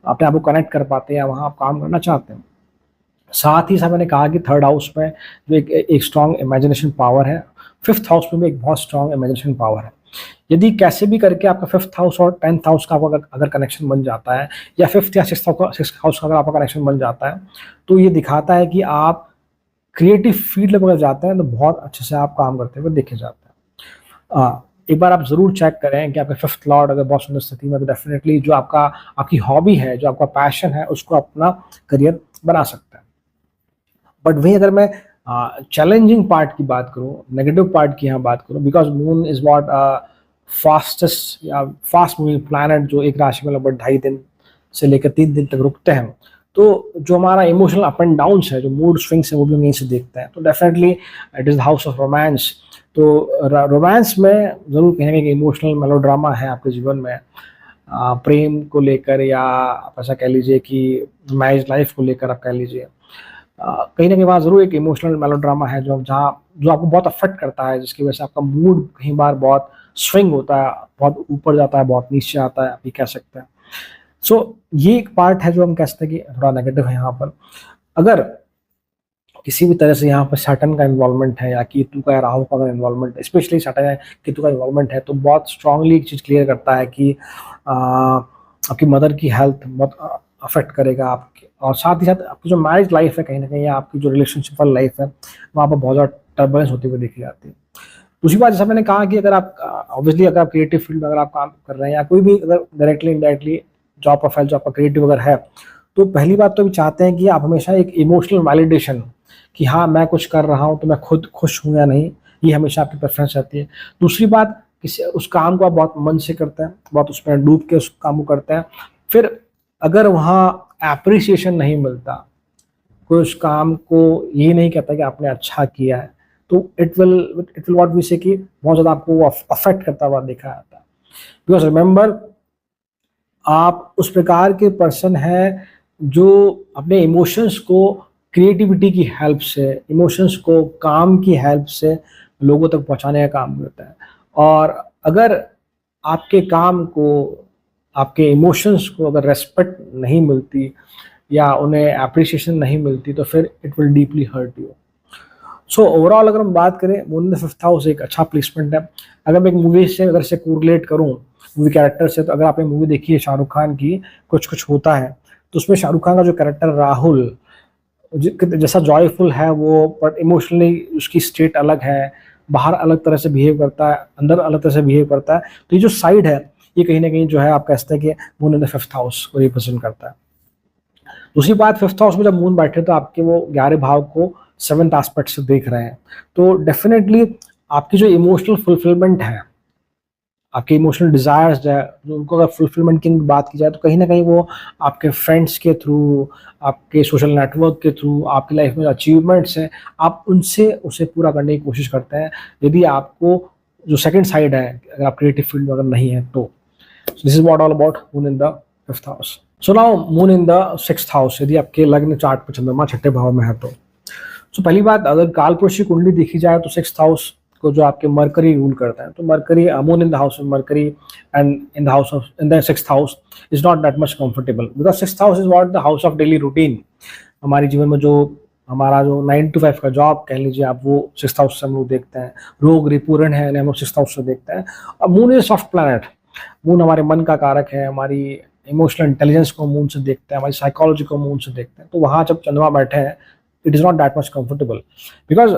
अपने आप को कनेक्ट कर पाते हैं या वहाँ आप काम करना चाहते हैं। साथ ही साथ मैंने कहा कि थर्ड हाउस में जो एक स्ट्रांग इमेजिनेशन पावर है, फिफ्थ हाउस में भी एक बहुत स्ट्रांग इमेजिनेशन पावर है। यदि कैसे भी करके आपका फिफ्थ हाउस और टेंथ हाउस का अगर कनेक्शन बन जाता है, या फिफ्थ या सिक्स हाउस का अगर आपका कनेक्शन बन जाता है, तो ये दिखाता है कि आप क्रिएटिव फील्ड में अगर जाते हैं तो बहुत अच्छे से आप काम करते हुए देखे जाते हैं। एक बार आप ज़रूर चेक करें कि आपके फिफ्थ लॉर्ड अगर बहुत सुंदर स्थिति में, तो डेफिनेटली जो आपकी हॉबी है, जो आपका पैशन है, उसको अपना करियर बना सकता है। बट वहीं अगर मैं चैलेंजिंग पार्ट की बात करूं, नेगेटिव पार्ट की यहाँ बात करूं, because moon is what fastest या फास्ट मूविंग प्लैनेट, जो एक राशि में लगभग 2.5 दिन से लेकर 3 दिन तक रुकते हैं, तो जो हमारा इमोशनल अप एंड डाउन्स है, जो मूड स्विंग्स है, वो भी हम यहीं से देखते हैं। तो definitely it is the house of romance. तो रोमांस में ज़रूर कहीं ना कहीं इमोशनल मेलोड्रामा है आपके जीवन में, प्रेम को लेकर, या आप ऐसा कह लीजिए कि मैरिज लाइफ को लेकर आप कह लीजिए, कहीं ना कहीं वहाँ ज़रूर एक इमोशनल मेलोड्रामा है जो आपको बहुत अफेक्ट करता है, जिसकी वजह से आपका मूड कई बार बहुत स्विंग होता है, बहुत ऊपर जाता है, बहुत नीचे आता है, आप ये कह सकते हैं। सो ये एक पार्ट है जो हम कह सकते हैं कि थोड़ा नेगेटिव है यहाँ पर। अगर किसी भी तरह से यहाँ पर सैटर्न का इन्वॉल्वमेंट है, या केतु का या राहु का अगर इन्वॉल्वमेंट, स्पेशली सैटर्न या केतु का इन्वॉल्वमेंट है, तो बहुत स्ट्रांगली एक चीज़ क्लियर करता है कि आपकी मदर की हेल्थ बहुत अफेक्ट करेगा आपके, और साथ ही साथ आपकी जो मैरिज लाइफ है, कहीं ना कहीं आपकी जो रिलेशनशिप वाली लाइफ है, वहाँ पर बहुत ज़्यादा टर्बुलेंस होती हुई देखी जाती है। दूसरी बात, जैसा मैंने कहा कि अगर आप ऑब्वियसली अगर आप क्रिएटिव फील्ड में अगर आप काम कर रहे हैं, या कोई भी अगर डायरेक्टली इनडायरेक्टली जॉब प्रोफाइल जो आपका क्रिएटिव अगर है, तो पहली बात तो भी चाहते हैं कि आप हमेशा एक इमोशनल वैलिडेशन, कि हाँ मैं कुछ कर रहा हूँ तो मैं खुद खुश हूँ या नहीं, ये हमेशा आपकी प्रेफरेंस रहती है। दूसरी बात, किसी उस काम को आप बहुत मन से करते हैं, बहुत उसमें डूब के उस काम को करते हैं, फिर अगर वहाँ एप्रिसिएशन नहीं मिलता, कोई उस काम को ये नहीं कहता कि आपने अच्छा किया है, तो इट विल व्हाट वी से कि बहुत ज़्यादा आपको वो अफेक्ट करता हुआ देखा जाता है। बिकॉज रिमेंबर, आप उस प्रकार के पर्सन हैं जो अपने इमोशंस को क्रिएटिविटी की हेल्प से, इमोशंस को काम की हेल्प से लोगों तक पहुंचाने का काम करता है। और अगर आपके काम को, आपके इमोशंस को अगर रेस्पेक्ट नहीं मिलती या उन्हें अप्रिसिएशन नहीं मिलती, तो फिर it will deeply hurt you. So overall अगर हम बात करें, moon in the fifth house एक अच्छा प्लेसमेंट है। अगर मैं एक मूवी से अगर से कोरिलेट करूं, मूवी कैरेक्टर से, तो अगर आपने मूवी देखी है शाहरुख खान की कुछ कुछ होता है, तो उसमें शाहरुख खान का जो कैरेक्टर राहुल जैसा जॉयफुल है वो, बट इमोशनली उसकी स्टेट अलग है, बाहर अलग तरह से बिहेव करता है, अंदर अलग तरह से बिहेव करता है। तो ये जो साइड है, ये कहीं ना कहीं जो है आप कह सकते हैं कि moon in the fifth house को रिप्रेजेंट करता है। दूसरी बात, फिफ्थ हाउस में जब मून बैठे तो आपके वो 11 भाव को सेवंथ एस्पेक्ट से देख रहे हैं, तो डेफिनेटली आपकी जो इमोशनल फुलफिलमेंट है, आपके इमोशनल डिज़ायर्स जो है, जो उनको अगर फुलफिलमेंट की बात की जाए, तो कहीं ना कहीं वो आपके फ्रेंड्स के थ्रू, आपके सोशल नेटवर्क के थ्रू, आपकी लाइफ में जो अचीवमेंट्स हैं, आप उनसे उसे पूरा करने की कोशिश करते हैं। यदि आपको जो सेकंड साइड है, अगर आप क्रिएटिव फील्ड में अगर नहीं है, तो this is what all about moon in the fifth house. So now moon in the sixth house, यदि आपके लग्न चार्ट पर चंद्रमा छठे भाव में है तो। सो पहली बात, अगर कालपुरुष की कुंडली देखी जाए, तो सिक्स्थ हाउस को जो आपके मरकरी रूल करता है, तो mercury, moon in the house of mercury and in the house of, in the sixth house is not that much comfortable, because sixth house is what the house of daily routine. हमारे जीवन में जो हमारा जो 9 to 5 का job कह लीजिए आप, वो सिक्स्थ हाउस से हम लोग देखते हैं। रोग रिपूरण है, हम लोग सिक्स्थ हाउस से देखते हैं। और moon is soft planet, moon हमारे मन का कारक है, हमारी इमोशनल इंटेलिजेंस को मून से देखते हैं, हमारी साइकोलॉजी को मून से देखते हैं। तो वहाँ जब चंद्रमा बैठे हैं, it is not that much comfortable, because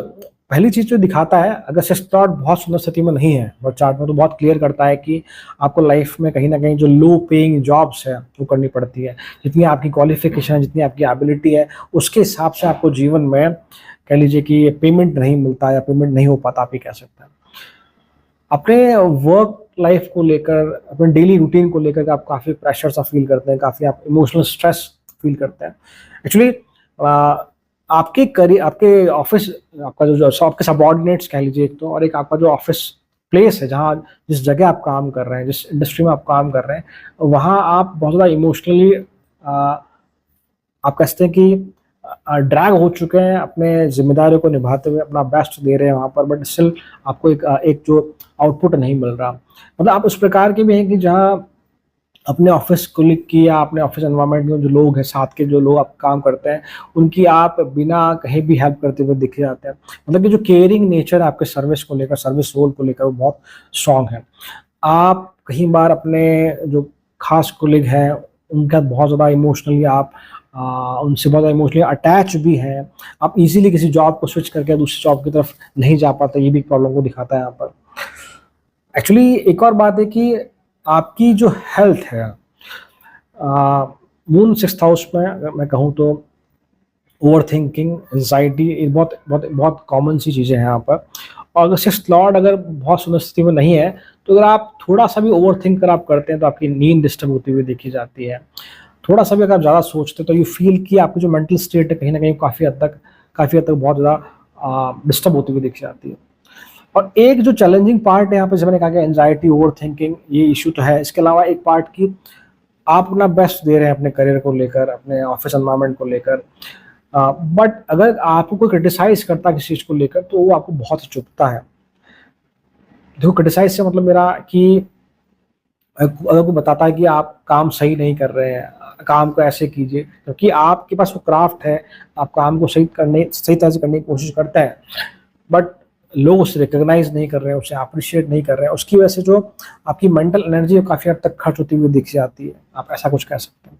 पहली चीज़ जो दिखाता है, अगर सिक्स्थ लॉर्ड बहुत सुंदर स्थिति में नहीं है और चार्ट में, तो बहुत क्लियर करता है कि आपको लाइफ में कहीं ना कहीं जो लो पेइंग जॉब्स है वो करनी पड़ती है। जितनी आपकी क्वालिफिकेशन है, जितनी आपकी एबिलिटी है, उसके हिसाब से आपको जीवन में कह लीजिए कि पेमेंट नहीं मिलता या पेमेंट नहीं हो पाता, आप ही कह सकते हैं। अपने वर्क लाइफ को लेकर, अपने डेली रूटीन को लेकर आप काफ़ी प्रेशर सा फील करते हैं, काफ़ी आप इमोशनल स्ट्रेस फील करते हैं। एक्चुअली आपके करियर, आपके ऑफिस, आपका जो जो आपके सबॉर्डिनेट्स कह लीजिए एक तो, और एक आपका जो ऑफिस प्लेस है, जहाँ जिस जगह आप काम कर रहे हैं, जिस इंडस्ट्री में आप काम कर रहे हैं, वहाँ आप बहुत ज़्यादा इमोशनली आप कह सकते हैं कि ड्रैग हो चुके हैं, अपने जिम्मेदारियों को निभाते हुए अपना बेस्ट दे रहे हैं वहाँ पर, बट स्टिल आपको एक जो आउटपुट नहीं मिल रहा। मतलब आप उस प्रकार के भी हैं कि जहाँ अपने ऑफिस कोलिग की या अपने ऑफिस एनवायरनमेंट में जो लोग हैं, साथ के जो लोग आप काम करते हैं, उनकी आप बिना कहीं भी हेल्प करते हुए दिखे जाते हैं। मतलब कि जो केयरिंग नेचर है आपके सर्विस को लेकर, सर्विस रोल को लेकर, वो बहुत स्ट्रांग है। आप कई बार अपने जो खास कोलिग हैं उनका बहुत ज़्यादा इमोशनली आप उनसे बहुत ज़्यादा इमोशनली अटैच भी हैं। आप इजीली किसी जॉब को स्विच करके दूसरी जॉब की तरफ नहीं जा पाते, ये भी प्रॉब्लम को दिखाता है यहाँ पर। एक्चुअली एक और बात है कि आपकी जो हेल्थ है, मून 6th हाउस में अगर मैं कहूँ तो ओवर थिंकिंग, एंजाइटी, ये बहुत बहुत बहुत कॉमन सी चीज़ें हैं यहाँ पर। और अगर 6th लॉर्ड अगर बहुत सुंदर स्थिति में नहीं है, तो अगर आप थोड़ा सा भी ओवर थिंक कर आप करते हैं तो आपकी नींद डिस्टर्ब होती हुई देखी जाती है। थोड़ा सा भी अगर आप ज़्यादा सोचते हैं तो यू फील कि आपकी जो मेंटल स्टेट है कहीं ना कहीं काफ़ी हद तक बहुत ज़्यादा डिस्टर्ब होती हुई देखी जाती है। और एक जो चैलेंजिंग पार्ट है यहाँ पे, जैसे मैंने कहा कि एंजाइटी, ओवर थिंकिंग, ये इशू तो है। इसके अलावा एक पार्ट की आप अपना बेस्ट दे रहे हैं अपने करियर को लेकर, अपने ऑफिस एनवायरनमेंट को लेकर, बट अगर आपको कोई क्रिटिसाइज करता है किसी चीज़ को लेकर तो वो आपको बहुत ही चुभता है। देखो, क्रिटिसाइज से मतलब मेरा कि अगर कोई बताता है कि आप काम सही नहीं कर रहे हैं, काम को ऐसे कीजिए, क्योंकि आपके पास वो क्राफ्ट है, आप काम को सही तरह से करने की कोशिश करते हैं, बट लोग उसे रिकॉग्नाइज नहीं कर रहे हैं, उसे अप्रिशिएट नहीं कर रहे हैं, उसकी वजह से जो आपकी मेंटल एनर्जी काफ़ी हद तक खर्च होती हुई दिख जाती है। आप ऐसा कुछ कह सकते हैं।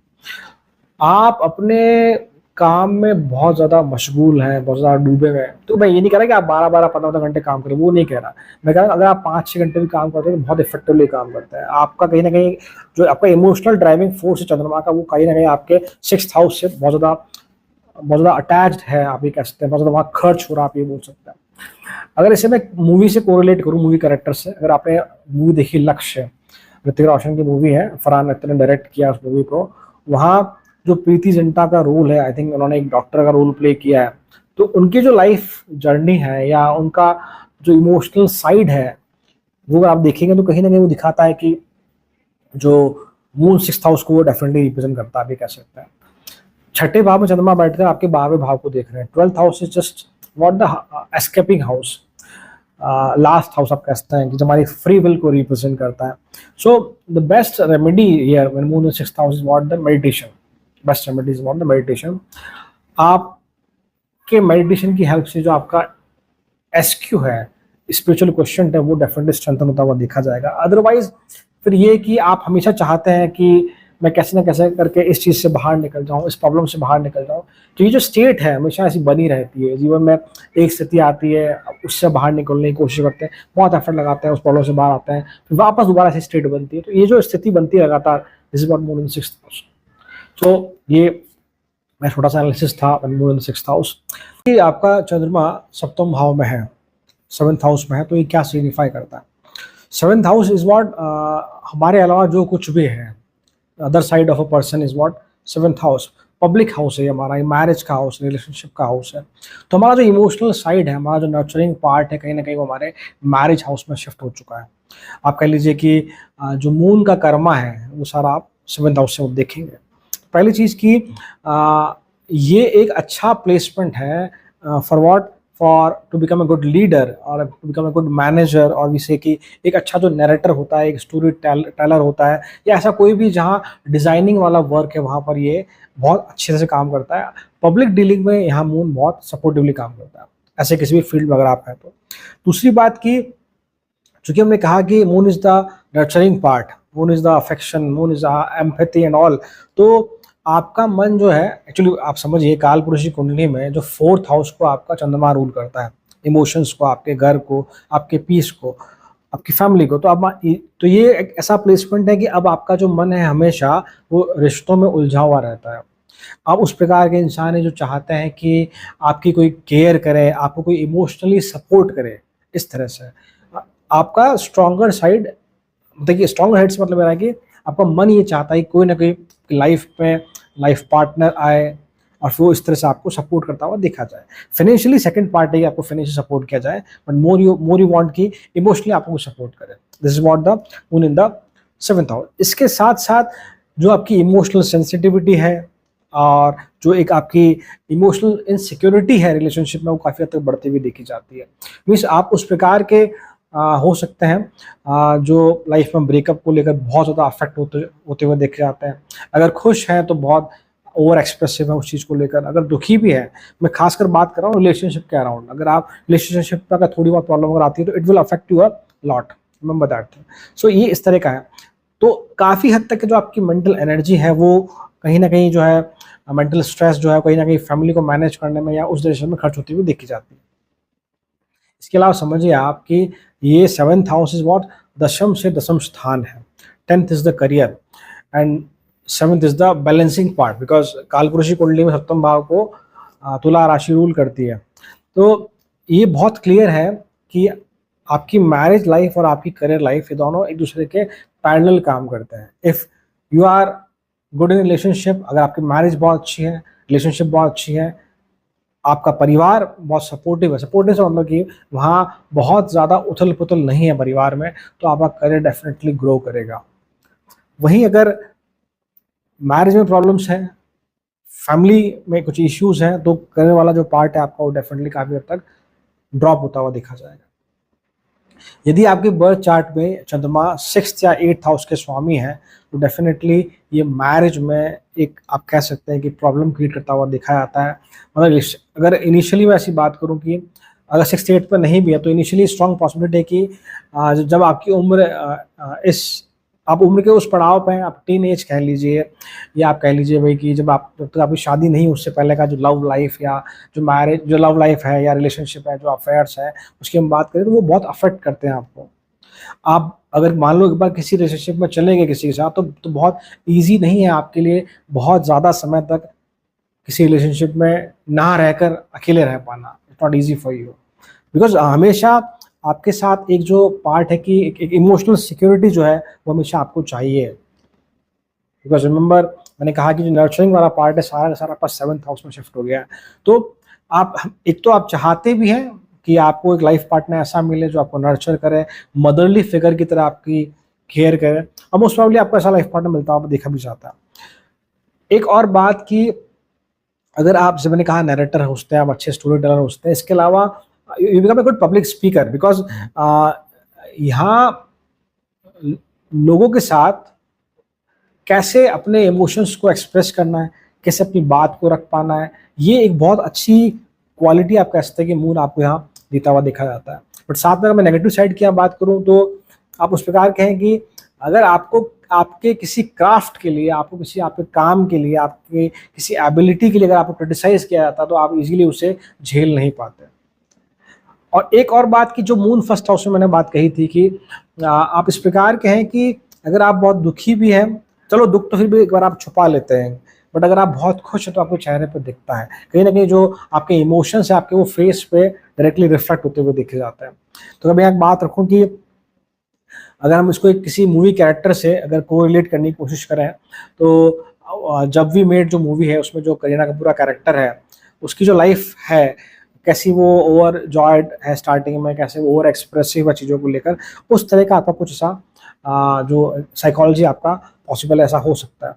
आप अपने काम में बहुत ज़्यादा मशगूल हैं, बहुत ज़्यादा डूबे हुए हैं। तो मैं ये नहीं कह रहा कि आप 12-12, 15-15 घंटे काम करें, वो नहीं कह रहा। मैं कह रहा हूँ अगर आप 5-6 घंटे भी काम करते हैं तो बहुत इफेक्टिवली काम करता है। आपका कहीं ना कहीं जो आपका इमोशनल ड्राइविंग फोर्स है चंद्रमा का, वो कहीं ना कहीं आपके 6th हाउस से बहुत ज़्यादा अटैच्ड है, आप ये कह सकते हैं। बहुत ज़्यादा वहाँ खर्च हो रहा, आप ये बोल सकते हैं। अगर इसे मैं मूवी से कोरिलेट करूँ, मूवी कैरेक्टर से, अगर आपने मूवी देखी लक्ष्य, ऋतिक रोशन की मूवी है, फरहान अख्तर ने डायरेक्ट किया उस मूवी को, वहाँ जो प्रीति जिंटा का रोल है, आई थिंक उन्होंने एक डॉक्टर का रोल प्ले किया है। तो उनकी जो लाइफ जर्नी है या उनका जो इमोशनल साइड है, वो अगर आप देखेंगे तो कहीं ना कहीं वो दिखाता है कि जो मून 6th हाउस को वो डेफिनेटली रिप्रेजेंट करता है, भी कह सकते हैं। 6ठे भाव में चंद्रमा बैठकर आपके 12वें भाव को देख रहे हैं। 12th house is just what the escaping house, last house आप कह सकते हैं कि जो हमारी फ्री विल को रिप्रेजेंट करता है। So the best remedy here when moon in 6th house is what the meditation. Best remedy is what the meditation. आपके मेडिटेशन की हेल्प से जो आपका एसक्यू है, स्पिरिचुअल क्वेश्चन है, वो डेफिनेटली स्ट्रेंथन होता हुआ देखा जाएगा। अदरवाइज फिर ये कि आप हमेशा चाहते हैं कि मैं कैसे ना कैसे करके इस चीज़ से बाहर निकल जाऊं, इस प्रॉब्लम से बाहर निकल जाऊं। तो ये जो स्टेट है हमेशा ऐसी बनी रहती है। जीवन में एक स्थिति आती है, उससे बाहर निकलने की कोशिश करते हैं, बहुत एफर्ट लगाते हैं, उस प्रॉब्लम से बाहर आते हैं, फिर वापस दोबारा ऐसी स्टेट बनती है। तो ये जो स्थिति बनती है लगातार, this is what moon in 6th house. तो ये मैं छोटा सा एनालिसिस था मून इन 6th हाउस। ये आपका चंद्रमा सप्तम भाव में है, 7th हाउस में है, तो ये क्या सिग्निफाई करता है? 7th हाउस इज व्हाट हमारे अलावा जो कुछ भी है, other side of a person is what 7th house. Public house है हमारा, मैरिज का हाउस, रिलेशनशिप का हाउस है। तो हमारा जो इमोशनल साइड है, हमारा जो नर्चरिंग पार्ट है, कहीं ना कहीं वो हमारे मैरिज हाउस में शिफ्ट हो चुका है। आप कह लीजिए कि जो मून का कर्मा है वो सारा आप 7th हाउस से देखेंगे। पहली चीज़ की ये एक अच्छा प्लेसमेंट है for what, for to become a good leader और to become a good manager, और जिसे कि एक अच्छा जो नैरेटर होता है, एक स्टोरी टेलर होता है, या ऐसा कोई भी जहाँ डिज़ाइनिंग वाला वर्क है, वहाँ पर ये बहुत अच्छे से काम करता है। पब्लिक डीलिंग में यहाँ मून बहुत सपोर्टिवली काम करता है, ऐसे किसी भी फील्ड में अगर आप हैं तो। दूसरी बात की, चूंकि हमने कहा कि moon is the nurturing part, moon is the affection, moon is the empathy and all, तो आपका मन जो है, एक्चुअली आप समझिए काल पुरुष की कुंडली में जो 4th हाउस को आपका चंद्रमा रूल करता है, इमोशंस को, आपके घर को, आपके पीस को, आपकी फैमिली को। तो ये एक ऐसा प्लेसमेंट है कि अब आपका जो मन है हमेशा वो रिश्तों में उलझा हुआ रहता है। आप उस प्रकार के इंसान हैं जो चाहते हैं कि आपकी कोई केयर करे, आपको कोई इमोशनली सपोर्ट करे, इस तरह से। आपका स्ट्रॉन्गर साइड, देखिए स्ट्रॉन्गर साइड से मतलब मेरा है कि आपका मन ये चाहता है कि कोई ना कोई लाइफ में लाइफ पार्टनर आए, और फिर वो इस तरह से आपको सपोर्ट करता हुआ देखा जाए। फाइनेंशियली सेकंड पार्ट है कि आपको फाइनेंशियल सपोर्ट किया जाए, बट मोर यू वांट कि इमोशनली आपको सपोर्ट करे। This is what the moon in the 7th house. इसके साथ साथ जो आपकी इमोशनल सेंसिटिविटी है और जो एक आपकी इमोशनल इनसिक्योरिटी है रिलेशनशिप में, वो काफ़ी हद तक बढ़ती हुई देखी जाती है। मीन्स आप उस प्रकार के हो सकते हैं जो लाइफ में ब्रेकअप को लेकर बहुत ज़्यादा अफेक्ट होते हुए देखे जाते हैं। अगर खुश हैं तो बहुत ओवर एक्सप्रेसिव है उस चीज़ को लेकर। अगर दुखी भी है, मैं खासकर बात कर रहा हूँ रिलेशनशिप के अराउंड, अगर आप रिलेशनशिप में अगर थोड़ी बहुत प्रॉब्लम अगर आती है तो it will affect you a lot, remember that thing. So ये इस तरह का है। तो काफ़ी हद तक जो आपकी मेंटल एनर्जी है वो कहीं ना कहीं जो है मेंटल स्ट्रेस जो है कहीं ना कहीं फैमिली को मैनेज करने में या उस डायरेक्शन में खर्च होती हुई देखी जाती है। इसके अलावा समझिए आप कि ये 7th हाउस इज व्हाट, दशम से दशम स्थान है। 10th is the career and 7th is the balancing part, because कालपुरुषी कुंडली में 7वें भाव को तुला राशि रूल करती है। तो ये बहुत क्लियर है कि आपकी मैरिज लाइफ और आपकी करियर लाइफ ये दोनों एक दूसरे के पैरेलल काम करते हैं। If you are good in relationship, अगर आपकी मैरिज बहुत अच्छी है, रिलेशनशिप बहुत अच्छी है, आपका परिवार बहुत सपोर्टिव है, सपोर्टिव से मतलब कि वहाँ बहुत ज़्यादा उथल पुथल नहीं है परिवार में, तो आपका करियर डेफिनेटली ग्रो करेगा। वहीं अगर मैरिज में प्रॉब्लम्स हैं, फैमिली में कुछ इश्यूज हैं, तो करियर वाला जो पार्ट है आपका वो डेफिनेटली काफ़ी हद तक ड्रॉप होता हुआ देखा जाएगा। यदि आपके बर्थ चार्ट में चंद्रमा 6th या 8th हाउस के स्वामी हैं तो डेफिनेटली ये मैरिज में एक आप कह सकते हैं कि प्रॉब्लम क्रिएट करता हुआ देखा जाता है। मतलब अगर इनिशियली मैं ऐसी बात करूं कि अगर 6th 8th पर नहीं भी है तो इनिशियली स्ट्रॉन्ग पॉसिबिलिटी है कि जब आपकी उम्र आप उम्र के उस पड़ाव पे हैं, आप टीन एज कह लीजिए या आप कह लीजिए भाई कि जब तक आपकी शादी नहीं, उससे पहले का जो लव लाइफ या जो लव लाइफ है या रिलेशनशिप है, जो अफेयर्स है, उसकी हम बात करें तो वो बहुत अफेक्ट करते हैं आपको। आप अगर मान लो एक बार किसी रिलेशनशिप में चले गए किसी के साथ तो बहुत ईजी नहीं है आपके लिए बहुत ज़्यादा समय तक किसी रिलेशनशिप में ना रहकर अकेले रह पाना। It's not easy for you, because हमेशा आपके साथ एक जो पार्ट है कि एक इमोशनल सिक्योरिटी जो है वो हमेशा आपको चाहिए। बिकॉज रिमेंबर मैंने कहा कि जो नर्चरिंग वाला पार्ट है सारा का सारा आपका 7th हाउस में शिफ्ट हो गया है। तो आप एक तो आप चाहते भी हैं कि आपको एक लाइफ पार्टनर ऐसा मिले जो आपको नर्चर करे, मदरली फिगर की तरह आपकी केयर करे, और मोस्ट प्रॉब्ली आपको ऐसा लाइफ पार्टनर मिलता हुआ देखा भी जाता है। एक और बात कि अगर आप, जैसे मैंने कहा, नरेटर होते हैं, आप अच्छे स्टोरी टेलर होते हैं, इसके अलावा you become a good public speaker, because यहाँ लोगों के साथ कैसे अपने इमोशंस को एक्सप्रेस करना है, कैसे अपनी बात को रख पाना है, ये एक बहुत अच्छी क्वालिटी आप कह सकते हैं कि मून आपको यहाँ देता हुआ देखा जाता है। बट साथ में अगर मैं नेगेटिव साइड की बात करूँ तो आप उस प्रकार कहें कि अगर आपको आपके किसी क्राफ्ट के लिए, आपको किसी आपके काम के लिए, आपके किसी एबिलिटी के लिए अगर आपको क्रिटिसाइज किया जाता है तो आप इजीली उसे झेल नहीं पाते। और एक और बात की जो मून फर्स्ट हाउस में मैंने बात कही थी कि आप इस प्रकार के हैं कि अगर आप बहुत दुखी भी हैं, चलो दुख तो फिर भी एक बार आप छुपा लेते हैं, बट अगर आप बहुत खुश हैं तो आपके चेहरे पर दिखता है, कहीं ना कहीं जो आपके इमोशंस है आपके वो फेस पे डायरेक्टली रिफ्लेक्ट होते हुए देखे जाते हैं। तो अगर मैं एक बात रखूँ कि अगर हम इसको किसी मूवी कैरेक्टर से अगर कोरिलेट करने की कोशिश करें तो जब वी मेट जो मूवी है उसमें जो करीना कपूर का कैरेक्टर है उसकी जो लाइफ है, कैसी वो ओवर जॉयड है स्टार्टिंग में, कैसे वो ओवर एक्सप्रेसिव है चीज़ों को लेकर, उस तरह का आपका कुछ ऐसा जो साइकोलॉजी आपका पॉसिबल ऐसा हो सकता है।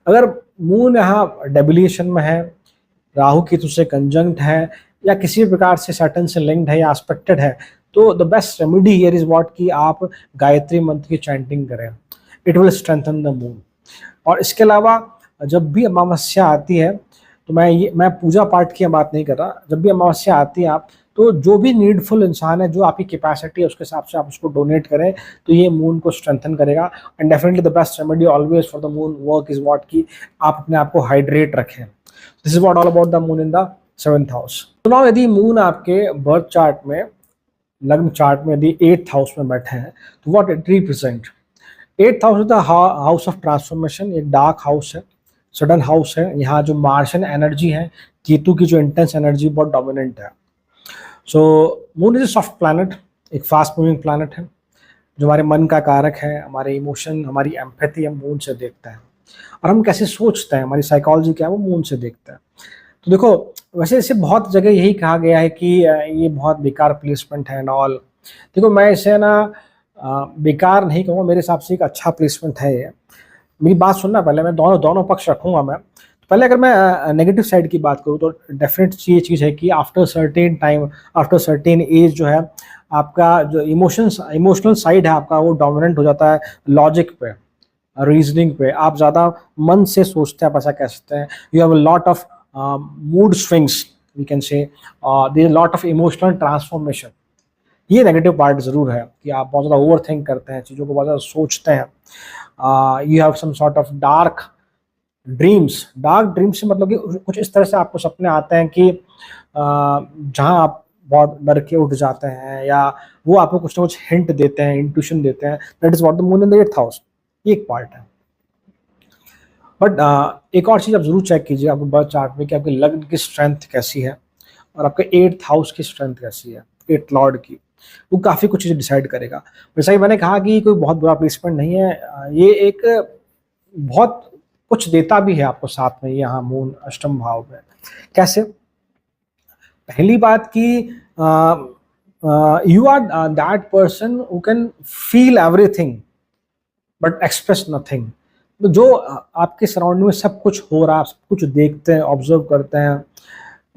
अगर मून यहाँ डेबिलिएशन में है, राहु केतु से कंजंक्ट है, या किसी भी प्रकार से सैटर्न से लिंक्ड है या एस्पेक्टेड है, तो the best remedy here is what कि आप गायत्री मंत्र की चैंटिंग करें। It will strengthen the moon. और इसके अलावा जब भी अमावस्या आती है, तो मैं पूजा पाठ की बात नहीं कर रहा, जब भी अमावस्या आती है आप तो जो भी नीडफुल इंसान है, जो आपकी कैपेसिटी है उसके हिसाब से आप उसको डोनेट करें, तो ये मून को स्ट्रेंथन करेगा। And definitely the best remedy always for the moon work is what कि आप अपने आप को हाइड्रेट रखें। This is what all about the moon in the 7th house. तो नाउ यदि मून आपके बर्थ चार्ट में, लग्न चार्ट में यदि 8th हाउस में बैठे हैं तो what it represent. 8th house is the house of transformation, एक डार्क हाउस है, सडन हाउस है। यहाँ जो मार्शियन एनर्जी है, केतु की जो इंटेंस एनर्जी बहुत डोमिनेंट है। So moon is a soft planet, एक फास्ट मूविंग प्लैनेट है जो हमारे मन का कारक है, हमारे इमोशन, हमारी एम्पैथी हम मून से देखते हैं, और हम कैसे सोचते हैं, हमारी साइकोलॉजी क्या है वो मून से देखते हैं। तो देखो, वैसे इसे बहुत जगह यही कहा गया है कि ये बहुत बेकार प्लेसमेंट है एंड ऑल। देखो मैं इसे ना बेकार नहीं कहूँगा, मेरे हिसाब से एक अच्छा प्लेसमेंट है ये। मेरी बात सुनना पहले, मैं दोनों दोनों पक्ष रखूंगा मैं। तो पहले अगर मैं नेगेटिव साइड की बात करूँ तो डेफिनेट ये चीज़ है कि after certain time, after certain age जो है, आपका जो इमोशनल साइड है आपका, वो डोमिनेंट हो जाता है लॉजिक पे, रीजनिंग पे। आप ज़्यादा मन से सोचते हैं, आप ऐसा कह सकते हैं। You have a lot of mood swings, we can say there lot of emotional transformation. ये नेगेटिव पार्ट ज़रूर है कि आप बहुत ज़्यादा ओवर थिंक करते हैं, चीज़ों को बहुत ज़्यादा सोचते हैं। You have some sort of dark dreams से मतलब कि कुछ इस तरह से आपको सपने आते हैं कि जहां आप बहुत डर के उठ जाते हैं, या वो आपको कुछ ना कुछ हिंट देते हैं, इंट्यूशन देते हैं। That is what the moon in the 8th house, ये एक पार्ट है। बट एक और चीज़ आप जरूर चेक कीजिए आपके बर्थ चार्ट में कि आपके लग्न की स्ट्रेंथ कैसी है और आपके 8th हाउस की स्ट्रेंथ कैसी है, 8th लॉर्ड की। वो काफ़ी कुछ चीज़ें डिसाइड करेगा। वैसा ही मैंने कहा कि कोई बहुत बुरा प्लेसमेंट नहीं है, ये एक बहुत कुछ देता भी है आपको साथ में, यहाँ मून अष्टम भाव में। कैसे? पहली बात कि you are that person who can feel everything but express nothing. तो जो आपके सराउंडिंग में सब कुछ हो रहा है, सब कुछ देखते हैं, ऑब्जर्व करते हैं,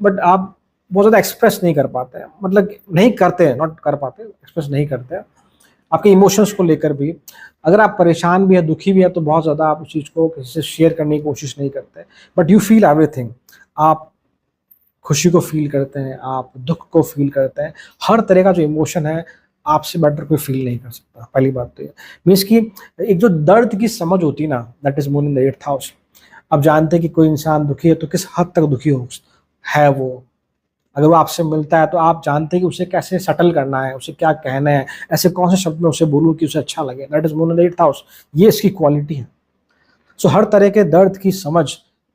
बट आप बहुत ज़्यादा एक्सप्रेस नहीं कर पाते हैं, मतलब नहीं करते हैं, नॉट कर पाते, एक्सप्रेस नहीं करते हैं आपके इमोशंस को लेकर भी। अगर आप परेशान भी है, दुखी भी है, तो बहुत ज़्यादा आप उस चीज़ को किसी से शेयर करने की कोशिश नहीं करते, बट यू फील एवरीथिंग। आप खुशी को फील करते हैं, आप दुख को फील करते हैं, हर तरह का जो इमोशन है आपसे बेटर कोई फील नहीं कर सकता। पहली बात तो ये मीन्स कि एक जो दर्द की समझ होती है ना, that is moon in the 8th house. आप जानते हैं कि कोई इंसान दुखी है तो किस हद तक दुखी हो है वो। अगर वो आपसे मिलता है तो आप जानते हैं कि उसे कैसे सेटल करना है, उसे क्या कहना है, ऐसे कौन से शब्द में उसे बोलूँ कि उसे अच्छा लगे। That is moon in the 8th house, ये इसकी क्वालिटी है। सो हर तरह के दर्द की समझ,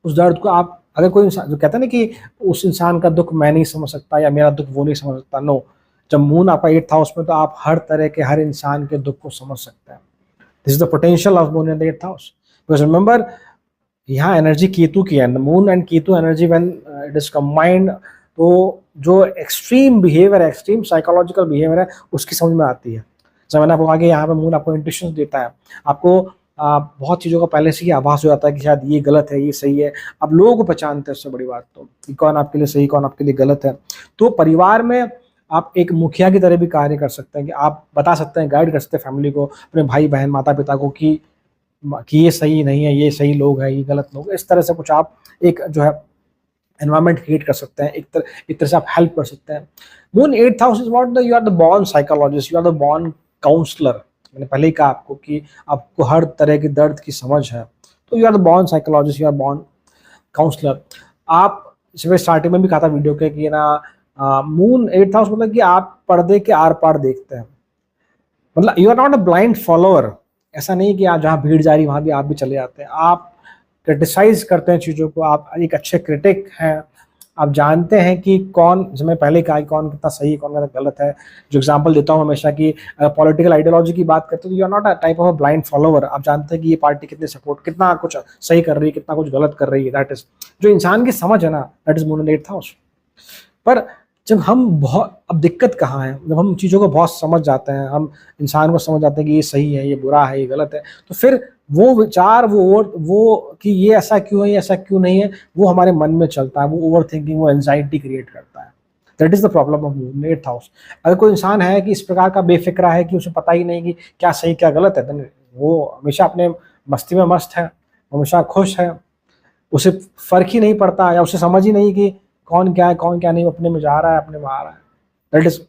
उस दर्द को आप, अगर कोई इंसान जो कहता है ना कि उस इंसान का दुख मैं नहीं समझ सकता या मेरा दुख वो नहीं समझ सकता, नो। जब मून आपका 8th हाउस में, तो आप हर तरह के, हर इंसान के दुख को समझ सकते हैं। This is the potential of moon in the 8th house. Because remember, यहाँ एनर्जी केतु की है, moon and Ketu energy when it is combined, तो जो एक्सट्रीम बिहेवियर है, एक्सट्रीम साइकोलॉजिकल बिहेवियर है, उसकी समझ में आती है। जब मैंने आपको आगे, यहाँ पे मून आपको इंट्यूशन देता है, आपको बहुत चीज़ों का पहले से ही आभास हो जाता है कि शायद ये गलत है, ये सही है। आप लोगों को पहचानते हैं, उससे बड़ी बात तो कि कौन आपके लिए सही, कौन आपके लिए गलत है। तो परिवार में आप एक मुखिया की तरह भी कार्य कर सकते हैं कि आप बता सकते हैं, गाइड कर सकते हैं फैमिली को, अपने भाई बहन माता पिता को कि ये सही नहीं है, ये सही लोग हैं, ये गलत लोग। इस तरह से कुछ आप एक जो है एनवायरमेंट क्रिएट कर सकते हैं, एक तरह से आप हेल्प कर सकते हैं। Moon 8th house is what the, you are the born psychologist, you are the born counsellor. मैंने पहले ही कहा आपको कि आपको हर तरह के दर्द की समझ है, तो you are the born psychologist, you are born counsellor. आप, जैसे स्टार्टिंग में भी कहा था वीडियो के कि ना, मून 8th हाउस मतलब कि आप पर्दे के आर पार देखते हैं, मतलब you are not a blind follower. ऐसा नहीं कि आप जहाँ भीड़ जा रही वहां भी आप भी चले जाते हैं, आप क्रिटिसाइज करते हैं चीज़ों को, आप एक अच्छे क्रिटिक हैं। आप जानते हैं कि कौन, जैसे मैं पहले कहा कि कौन कितना सही है, कौन कितना गलत है। जो एग्जांपल देता हूँ हमेशा कि पॉलिटिकल आइडियोलॉजी की बात करते हैं, तो you are not a type of a blind follower. आप जानते हैं कि ये पार्टी कितने सपोर्ट, कितना कुछ सही कर रही है, कितना कुछ गलत कर रही है। दैट इज जो इंसान की समझ है ना, that is moon in the 8th house. पर जब हम बहुत, अब दिक्कत कहाँ है, जब हम चीज़ों को बहुत समझ जाते हैं, हम इंसान को समझ जाते हैं कि ये सही है, ये बुरा है, ये गलत है, तो फिर वो विचार, वो कि ये ऐसा क्यों है, ये ऐसा क्यों नहीं है, वो हमारे मन में चलता है। वो ओवर थिंकिंग, वो एंजाइटी क्रिएट करता है। That is the problem of 8th house. अगर कोई इंसान है कि इस प्रकार का बेफिक्रा है कि उसे पता ही नहीं कि क्या सही क्या गलत है, then वो हमेशा अपने मस्ती में मस्त है, हमेशा खुश है, उसे फर्क ही नहीं पड़ता, या उसे समझ ही नहीं कि कौन क्या है, कौन क्या नहीं, अपने में जा रहा है, अपने में आ रहा है। That is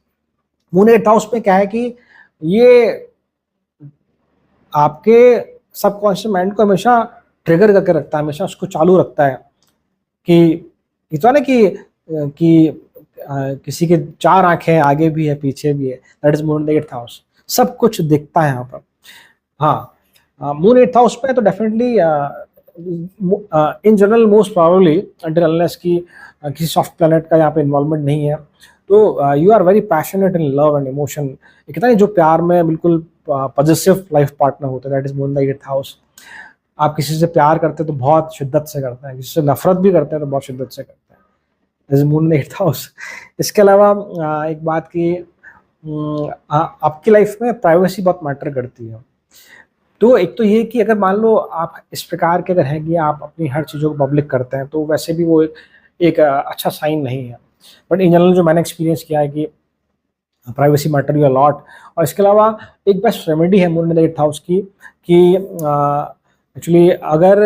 moon 8th house में क्या है कि ये आपके सबकॉन्शियस माइंड को हमेशा ट्रिगर करके रखता है, हमेशा उसको चालू रखता है कि इतना ना कि किसी के 4 आंखें आगे भी है, पीछे भी है। That is moon 8th house, सब कुछ दिखता है यहाँ पर। हाँ, मून 8th हाउस पे तो definitely in general most probably until unless की किसी सॉफ्ट प्लैनेट का यहाँ पे इन्वॉल्वमेंट नहीं है, तो you are very passionate in love and emotion. कहता है जो प्यार में बिल्कुल पॉजिटिव लाइफ पार्टनर होते हैं, that is moon the 8th house. आप किसी से प्यार करते हैं तो बहुत शिद्दत से करते हैं, किसी से नफरत भी करते हैं तो बहुत शिद्दत से करते हैं। जैसे moon in the 8th house. इसके अलावा एक बात कि आपकी लाइफ में प्राइवेसी बहुत मैटर करती है। तो एक तो ये कि अगर मान लो आप इस प्रकार के अगर हैं कि आप अपनी हर चीज़ों को पब्लिक करते हैं, तो वैसे भी वो एक अच्छा साइन नहीं है। बट इन जनरल जो मैंने एक्सपीरियंस किया है कि प्राइवेसी मैटर यू लॉट। और इसके अलावा एक बेस्ट रेमेडी है moon in the 8th house की कि एक्चुअली अगर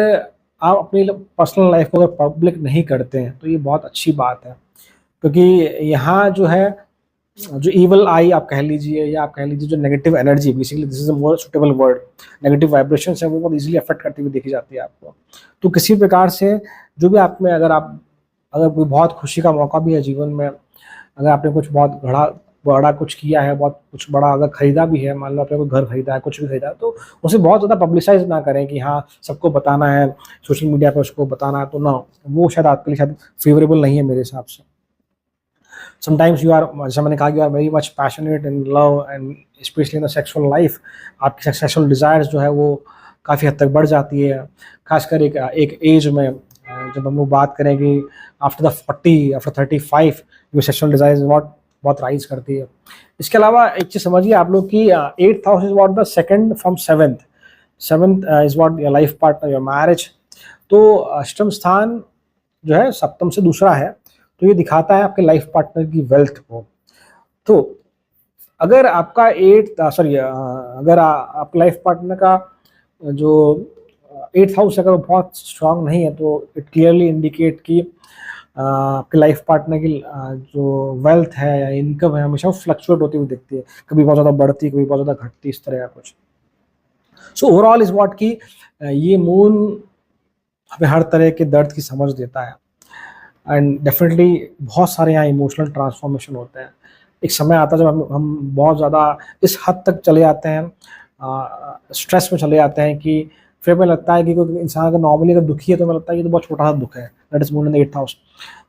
आप अपनी पर्सनल लाइफ को अगर पब्लिक नहीं करते हैं तो ये बहुत अच्छी बात है, क्योंकि यहाँ जो है जो इवल आई आप कह लीजिए या आप कह लीजिए जो negative energy, basically this is a more suitable word, negative vibrations है वो बहुत इजीली अफेक्ट करती हुई देखी जाती है आपको। तो किसी प्रकार से जो भी आप में अगर कोई बहुत खुशी का मौका भी है जीवन में, अगर आपने कुछ बहुत बड़ा कुछ किया है, बहुत कुछ बड़ा अगर खरीदा भी है, मान लो आपने कोई घर खरीदा है, कुछ भी खरीदा है, तो उसे बहुत ज़्यादा पब्लिसाइज ना करें कि हाँ सबको बताना है, सोशल मीडिया पर उसको बताना है, तो ना, वो शायद आपके लिए शायद फेवरेबल नहीं है मेरे हिसाब से। समटाइम्स यू आर, जैसे मैंने कहा, you are very much passionate in love and specially in the sexual life, आपकी सेक्सुअल डिज़ायर्स जो है वो काफ़ी हद तक बढ़ जाती है, खासकर एक एज में। जब हम लोग बात करें कि after the 40, after 35 your sexual desires बहुत राइज करती है। इसके अलावा एक चीज़ समझिए आप लोग कि 8th house is what the second from 7th is what your life partner, your marriage. तो अष्टम स्थान जो है सप्तम से दूसरा है, तो ये दिखाता है आपके लाइफ पार्टनर की वेल्थ को। तो अगर आपका अगर आपके लाइफ पार्टनर का जो 8th हाउस अगर बहुत स्ट्रांग नहीं है, तो इट क्लियरली इंडिकेट कि आपके लाइफ पार्टनर की जो वेल्थ है या इनकम है हमेशा वो फ्लक्चुएट होती हुई दिखती है, कभी बहुत ज़्यादा बढ़ती, कभी बहुत ज़्यादा घटती, इस तरह का कुछ। सो ओवरऑल इज व्हाट कि ये मून हमें हर तरह के दर्द की समझ देता है, एंड डेफिनेटली बहुत सारे यहाँ इमोशनल ट्रांसफॉर्मेशन होते हैं। एक समय आता है जब हम बहुत ज़्यादा इस हद तक चले जाते हैं, स्ट्रेस में चले जाते हैं कि फिर हमें लगता है कि कोई इंसान अगर नॉर्मली अगर दुखी है तो हमें लगता है कि तो बहुत छोटा सा दुख है, that is moon in the 8th house.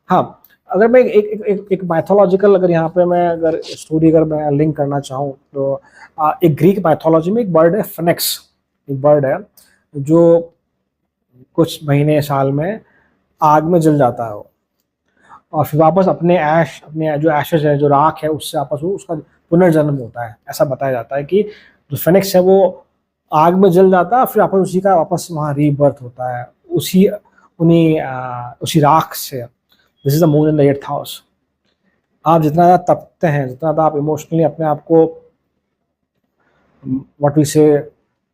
हाँ, अगर मैं एक मैथोलॉजिकल अगर यहाँ पे मैं अगर स्टोरी अगर मैं लिंक करना चाहूँ, तो एक ग्रीक मैथोलॉजी में एक बर्ड है फिनिक्स, एक बर्ड है जो कुछ महीने साल में आग में जल जाता है वो, और फिर वापस अपने जो एशेज है, जो राख है, उससे वापस वो उसका पुनर्जन्म होता है। ऐसा बताया जाता है कि जो फिनिक्स है वो आग में जल जाता है, फिर वापस उसी का वापस वहाँ रीबर्थ होता है, उसी राख से। This is the moon in the 8th house. आप जितना ज़्यादा तपते हैं, जितना ज़्यादा आप इमोशनली अपने आप को व्हाट वी से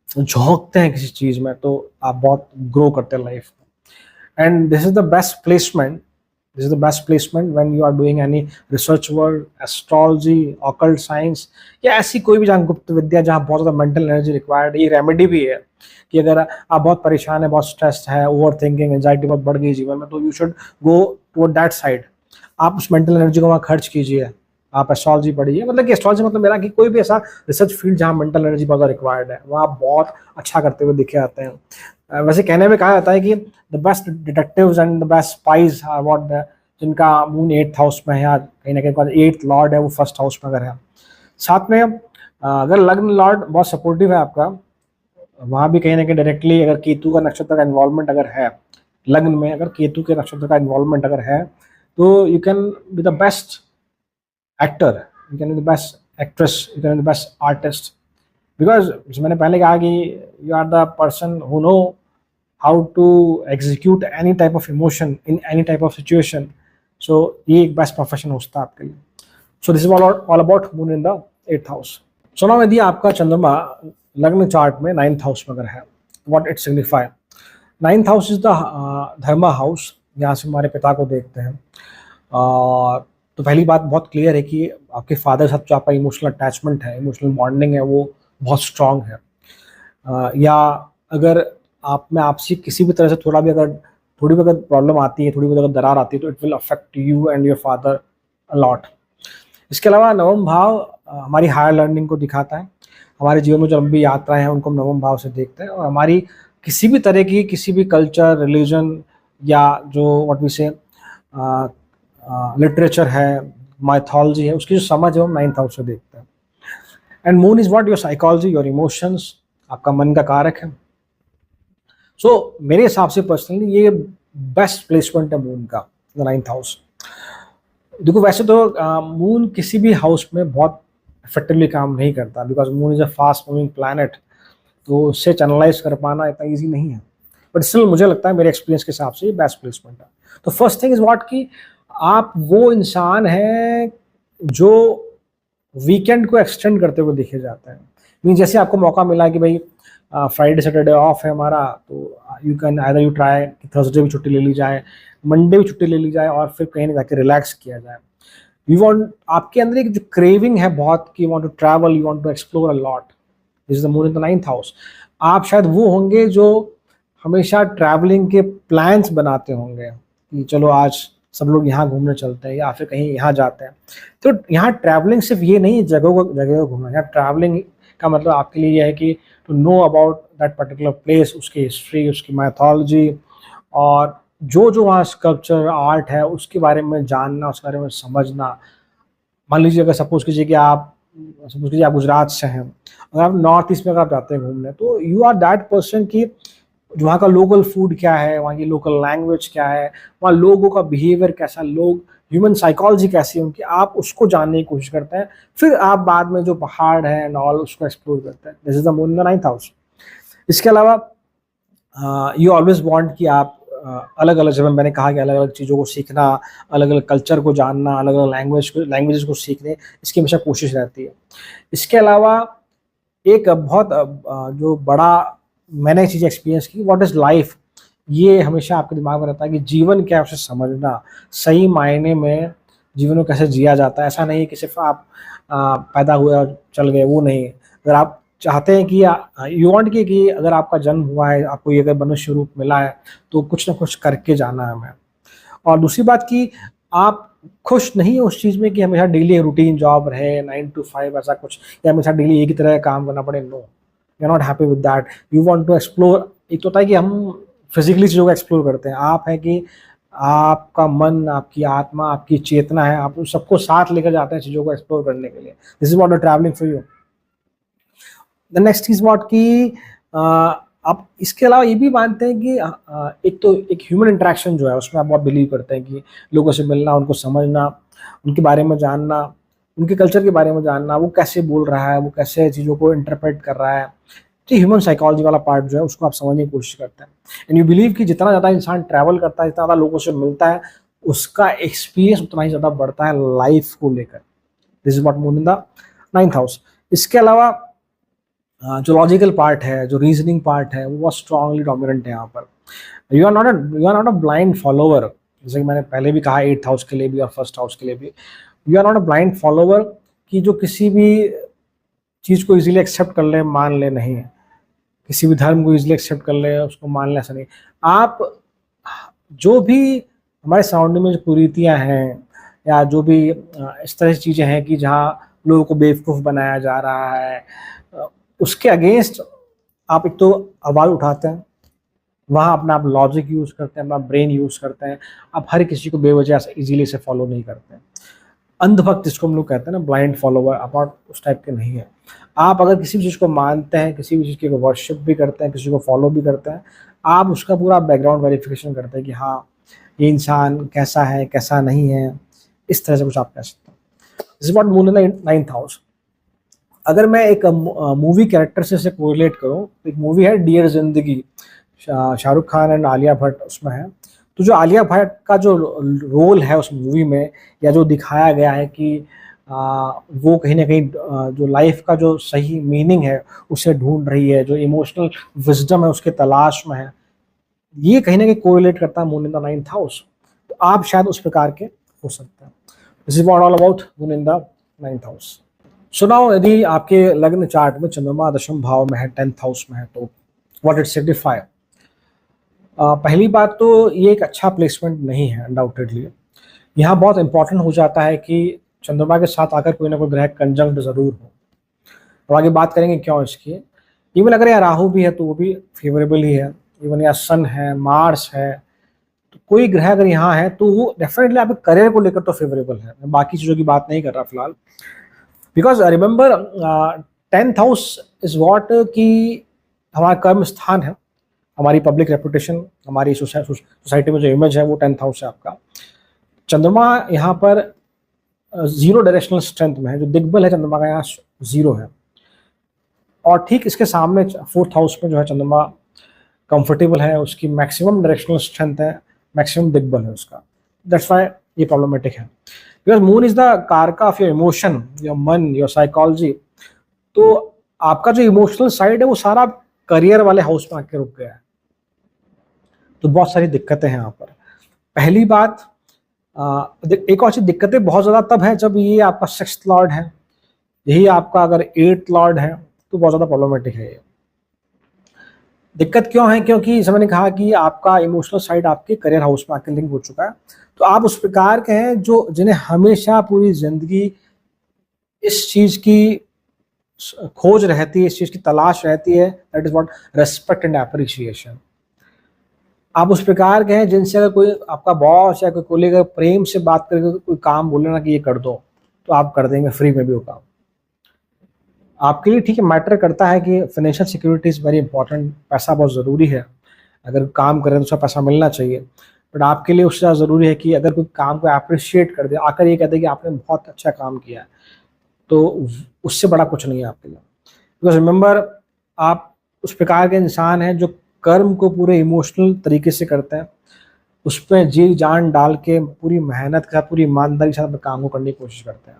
झोंकते हैं किसी चीज़ में, तो आप बहुत ग्रो करते हैं लाइफ में। And this is the best placement, this is the best placement when you are doing any research work, astrology, occult science, या ऐसी कोई भी जहाँ गुप्त विद्या जहाँ बहुत ज़्यादा मेंटल एनर्जी रिक्वायर्ड। ये रेमेडी भी है कि अगर आप बहुत परेशान है, बहुत स्ट्रेस्ड है, ओवर थिंकिंग, एंजाइटी बहुत बढ़ गई जीवन में, तो you should go toward that side. आप उस मेंटल एनर्जी को वहाँ खर्च कीजिए, आप एस्ट्रोलॉजी पढ़िए, मतलब कि एस्ट्रोलॉजी मतलब मेरा कि कोई भी ऐसा रिसर्च फील्ड जहाँ मेंटल एनर्जी बहुत ज़्यादा रिक्वायर्ड है, वहाँ आप बहुत अच्छा करते हुए दिखे आते हैं। वैसे कहने में कहा जाता है कि the best detectives and the best spies are what जिनका मून 8th हाउस में है, या कहीं ना कहीं 8th लॉर्ड है वो 1st हाउस में अगर है। साथ में अगर लग्न लॉर्ड बहुत सपोर्टिव है आपका, वहाँ भी कहीं ना कहीं डायरेक्टली अगर केतु का नक्षत्र का इन्वॉल्वमेंट अगर है, लग्न में अगर केतु के नक्षत्र का इन्वॉल्वमेंट अगर है, तो you can be the best actor, you can be the best actress, you can be the best artist, because जैसे मैंने पहले कहा कि you are the person who know how to execute any type of emotion in any type of situation. So ये एक best profession होता है आपके लिए। So this is all about moon in the 8th house. So now यदि आपका चंद्रमा लग्न चार्ट में 9th हाउस में अगर है, what it signify. 9th house is the Dharma house, यहाँ से हमारे पिता को देखते हैं। तो पहली बात बहुत क्लियर है कि आपके फादर साथ जो आपका इमोशनल अटैचमेंट है, इमोशनल बॉन्डिंग है, वो बहुत स्ट्रांग है। या अगर आप में आपसी किसी भी तरह से थोड़ी भी अगर प्रॉब्लम आती है, थोड़ी भी अगर दरार आती है, तो it will affect you and your father a lot. इसके अलावा नवम भाव हमारी हायर लर्निंग को दिखाता है। हमारे जीवन में जो लंबी यात्राएं हैं उनको हम नवम भाव से देखते हैं, और हमारी किसी भी तरह की किसी भी कल्चर, रिलीजन या जो व्हाट वी से लिटरेचर है, माइथोलॉजी है, उसकी जो समझ है हम 9th हाउस से देखते हैं। And moon is what your psychology, your emotions, आपका मन का कारक है। सो मेरे हिसाब से पर्सनली ये बेस्ट प्लेसमेंट है मून का, द 9th हाउस। देखो वैसे तो मून किसी भी हाउस में बहुत इफेक्टिवली काम नहीं करता, because moon is a fast moving planet, तो उससे चैनलाइज कर पाना इतना ईजी नहीं है। बट स्टिल मुझे लगता है मेरे एक्सपीरियंस के हिसाब से ये बेस्ट प्लेसमेंट है। तो फर्स्ट थिंग इज व्हाट कि आप वो इंसान हैं जो वीकेंड को एक्सटेंड करते हुए देखे जाते हैं। मीन जैसे आपको मौका मिला कि भाई फ्राइडे सैटरडे ऑफ है हमारा, तो you can either you try कि थर्सडे भी छुट्टी ले ली जाए, मंडे भी छुट्टी ले ली जाए और फिर कहीं ना जाके रिलैक्स किया जाए। यू वांट, आपके अंदर एक जो क्रेविंग है बहुत कि you want to travel, you want to explore a lot, this is the moon in the 9th house. आप शायद वो होंगे जो हमेशा ट्रैवलिंग के प्लान्स बनाते होंगे कि चलो आज सब लोग यहाँ घूमने चलते हैं या फिर कहीं यहाँ जाते हैं। तो यहाँ ट्रैवलिंग सिर्फ ये नहीं है जगह को घूमना, यहाँ ट्रैवलिंग का मतलब आपके लिए ये है कि to know about that particular place, उसकी हिस्ट्री, उसकी मैथोलॉजी, और जो जो वहाँ स्कल्पचर आर्ट है उसके बारे में जानना, उसके बारे में समझना। मान लीजिए अगर सपोज कीजिए आप गुजरात से हैं, अगर आप नॉर्थ ईस्ट में अगर आप जाते हैं घूमने, तो यू आर दैट पर्सन की जो वहाँ का लोकल फूड क्या है, वहाँ की लोकल लैंग्वेज क्या है, वहाँ लोगों का बिहेवियर कैसा, लोग ह्यूमन साइकोलॉजी कैसी है उनकी, आप उसको जानने की कोशिश करते हैं। फिर आप बाद में जो पहाड़ है एंड ऑल उसको एक्सप्लोर करते हैं। This is the moon in the 9th house. इसके अलावा यू ऑलवेज वांट कि आप अलग अलग, जब मैंने कहा कि अलग अलग चीज़ों को सीखना, अलग अलग कल्चर को जानना, अलग अलग लैंग्वेजेस को सीखने, इसकी हमेशा कोशिश रहती है। इसके अलावा एक बहुत जो बड़ा मैंने चीज़ एक्सपीरियंस की, व्हाट इज़ लाइफ, ये हमेशा आपके दिमाग में रहता है कि जीवन क्या है उसे समझना, सही मायने में जीवन को कैसे जिया जाता है। ऐसा नहीं कि सिर्फ आप पैदा हुए और चल गए, वो नहीं। अगर आप चाहते हैं कि यू वांट कि अगर आपका जन्म हुआ है, आपको ये अगर मनुष्य रूप मिला है, तो कुछ ना कुछ करके जाना है हमें। और दूसरी बात कि आप खुश नहीं है उस चीज़ में कि हमेशा डेली रूटीन जॉब रहे 9 to 5 ऐसा कुछ, या हमेशा डेली एक ही तरह का काम करना पड़े। No, you are not happy with that. You want to explore. एक तो होता है कि हम फिजिकली चीज़ों को एक्सप्लोर करते हैं, आप है कि आपका मन, आपकी आत्मा, आपकी चेतना है, आप उन सबको साथ लेकर जाते हैं चीज़ों को एक्सप्लोर करने के लिए। This is what travelling for you. The next is what कि आप इसके अलावा ये भी मानते हैं कि एक तो एक ह्यूमन इंटरेक्शन जो है उसमें आप बहुत बिलीव करते हैं कि लोगों से मिलना, उनको समझना, उनके बारे में जानना, उनके कल्चर के बारे में जानना, वो कैसे बोल रहा है, वो कैसे चीज़ों को इंटरप्रेट कर रहा है। तो ह्यूमन साइकोलॉजी वाला पार्ट जो है उसको आप समझने की कोशिश करते हैं। एंड यू बिलीव कि जितना ज़्यादा इंसान ट्रैवल करता है, जितना ज़्यादा लोगों से मिलता है, उसका एक्सपीरियंस उतना ही ज़्यादा बढ़ता है लाइफ को लेकर। This is what moon in the 9th house. इसके अलावा जो लॉजिकल पार्ट है, जो रीजनिंग पार्ट है, वो बहुत स्ट्रांगली डोमिनेंट है यहाँ पर। You are not a blind follower, जैसे कि मैंने पहले भी कहा 8th हाउस के लिए भी और 1st हाउस के लिए भी। You are not a blind follower कि जो किसी भी चीज़ को इजीली एक्सेप्ट कर ले, मान ले, नहीं है। किसी भी धर्म को इजीली एक्सेप्ट कर ले, उसको मान ले, ऐसा नहीं। आप जो भी हमारे सराउंडिंग में जो कुरीतियाँ हैं या जो भी इस तरह की चीज़ें हैं कि जहाँ लोगों को बेवकूफ़ बनाया जा रहा है, उसके अगेंस्ट आप एक तो आवाज़ उठाते हैं, वहाँ अपना आप लॉजिक यूज़ करते हैं, अपना ब्रेन यूज़ करते हैं। आप हर किसी को बेवजह से इजीली से फॉलो नहीं करते हैं। अंधभक्त जिसको हम लोग कहते हैं ना, ब्लाइंड फॉलोवर, आप और उस टाइप के नहीं है। आप अगर किसी भी चीज़ को मानते हैं, किसी भी चीज़ की वर्शिप भी करते हैं, किसी को फॉलो भी करते हैं, आप उसका पूरा बैकग्राउंड वेरिफिकेशन करते हैं कि हाँ ये इंसान कैसा है, कैसा नहीं है, इस तरह से कुछ आप कह सकते हैं। This is what moon in the 9th house. अगर मैं एक मूवी कैरेक्टर से कोरिलेट करूँ, तो एक मूवी है डियर जिंदगी, शाहरुख खान एंड आलिया भट्ट उसमें है। तो जो आलिया भट्ट का जो रोल है उस मूवी में, या जो दिखाया गया है कि वो कहीं ना कहीं जो लाइफ का जो सही मीनिंग है उसे ढूंढ रही है, जो इमोशनल विजडम है उसके तलाश में है, ये कहीं ना कहीं कोरिलेट करता है moon in the 9th house. तो आप शायद उस प्रकार के हो सकते हैं। This is what all about moon in the 9th house. सुनाओ, यदि आपके लग्न चार्ट में चंद्रमा दशम भाव में है, 10th हाउस में है, तो व्हाट इट सिग्निफाई। पहली बात तो ये एक अच्छा प्लेसमेंट नहीं है अनडाउटेडली। यहाँ बहुत इंपॉर्टेंट हो जाता है कि चंद्रमा के साथ आकर कोई ना कोई ग्रह कंजंक्ट जरूर हो। तो आगे बात करेंगे क्यों इसकी। इवन अगर यहाँ राहु भी है तो वो भी फेवरेबल ही है। इवन यहाँ सन है, मार्स है, तो कोई ग्रह अगर यहाँ है तो वो डेफिनेटली आपके करियर को लेकर तो फेवरेबल है। मैं बाकी चीज़ों की बात नहीं कर रहा फिलहाल। Because remember 10th house is what कि हमारा कर्म स्थान है, हमारी पब्लिक रेपुटेशन, हमारी सोसाइटी में जो इमेज है वो 10th हाउस है आपका। चंद्रमा यहाँ पर जीरो डायरेक्शनल स्ट्रेंथ में है, जो दिग्बल है चंद्रमा का यहाँ जीरो है, और ठीक इसके सामने फोर्थ हाउस में जो है चंद्रमा कंफर्टेबल है, उसकी मैक्सिमम डायरेक्शनल स्ट्रेंथ है, मैक्सिमम दिग्बल है उसका। दैट्स व्हाई ये प्रॉब्लमेटिक है, बिकॉज मून इज द कारका ऑफ योर इमोशन, योर मन, योर साइकोलॉजी। तो आपका जो इमोशनल साइड है वो सारा करियर वाले हाउस में आके रुक गया है, तो बहुत सारी दिक्कतें हैं यहाँ पर। पहली बात, एक और चीज, दिक्कतें बहुत ज्यादा तब है जब ये आपका सिक्स्थ लॉर्ड है, यही आपका अगर एट्थ लॉर्ड है तो बहुत ज्यादा प्रॉब्लमेटिक है ये। दिक्कत क्यों है? क्योंकि जैसे मैंने कहा कि आपका इमोशनल साइड आपके करियर हाउस में आके लिंक हो चुका है, तो आप उस प्रकार के हैं जो जिन्हें हमेशा पूरी जिंदगी इस चीज की खोज रहती है, इस चीज की तलाश रहती है, that is what respect and appreciation. आप उस प्रकार के हैं जिनसे अगर कोई आपका बॉस या कोई कोलीग प्रेम से बात करके कोई काम बोले ना कि ये कर दो, तो आप कर देंगे फ्री में भी वो काम। आपके लिए ठीक है, मैटर करता है कि financial security is very important, पैसा बहुत ज़रूरी है, अगर काम करें तो उसका पैसा मिलना चाहिए, बट आपके लिए उससे ज़्यादा ज़रूरी है कि अगर कोई काम को अप्रिशिएट कर दे, आकर ये कहते हैं कि आपने बहुत अच्छा काम किया है, तो उससे बड़ा कुछ नहीं है आपके लिए। बिकॉज रिमेंबर, आप उस प्रकार के इंसान हैं जो कर्म को पूरे इमोशनल तरीके से करते हैं, उस पर जी जान डाल के पूरी मेहनत के साथ, पूरी ईमानदारी के साथ अपने काम को करने की कोशिश करते हैं,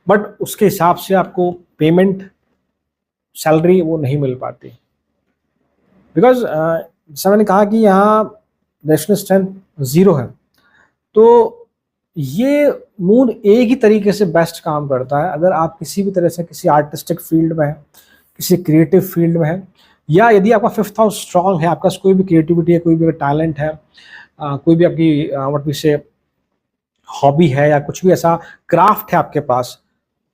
बट उसके हिसाब से आपको पेमेंट, सैलरी वो नहीं मिल पाती। बिकॉज जैसा मैंने कहा कि यहाँ नेशनल स्ट्रेंथ जीरो है, तो ये मून एक ही तरीके से बेस्ट काम करता है अगर आप किसी भी तरह से किसी आर्टिस्टिक फील्ड में है, किसी क्रिएटिव फील्ड में है, या यदि आपका फिफ्थ हाउस स्ट्रांग है, आपका कोई भी क्रिएटिविटी है, कोई भी टैलेंट है, कोई भी आपकी व्हाट वी से हॉबी है, या कुछ भी ऐसा क्राफ्ट है आपके पास,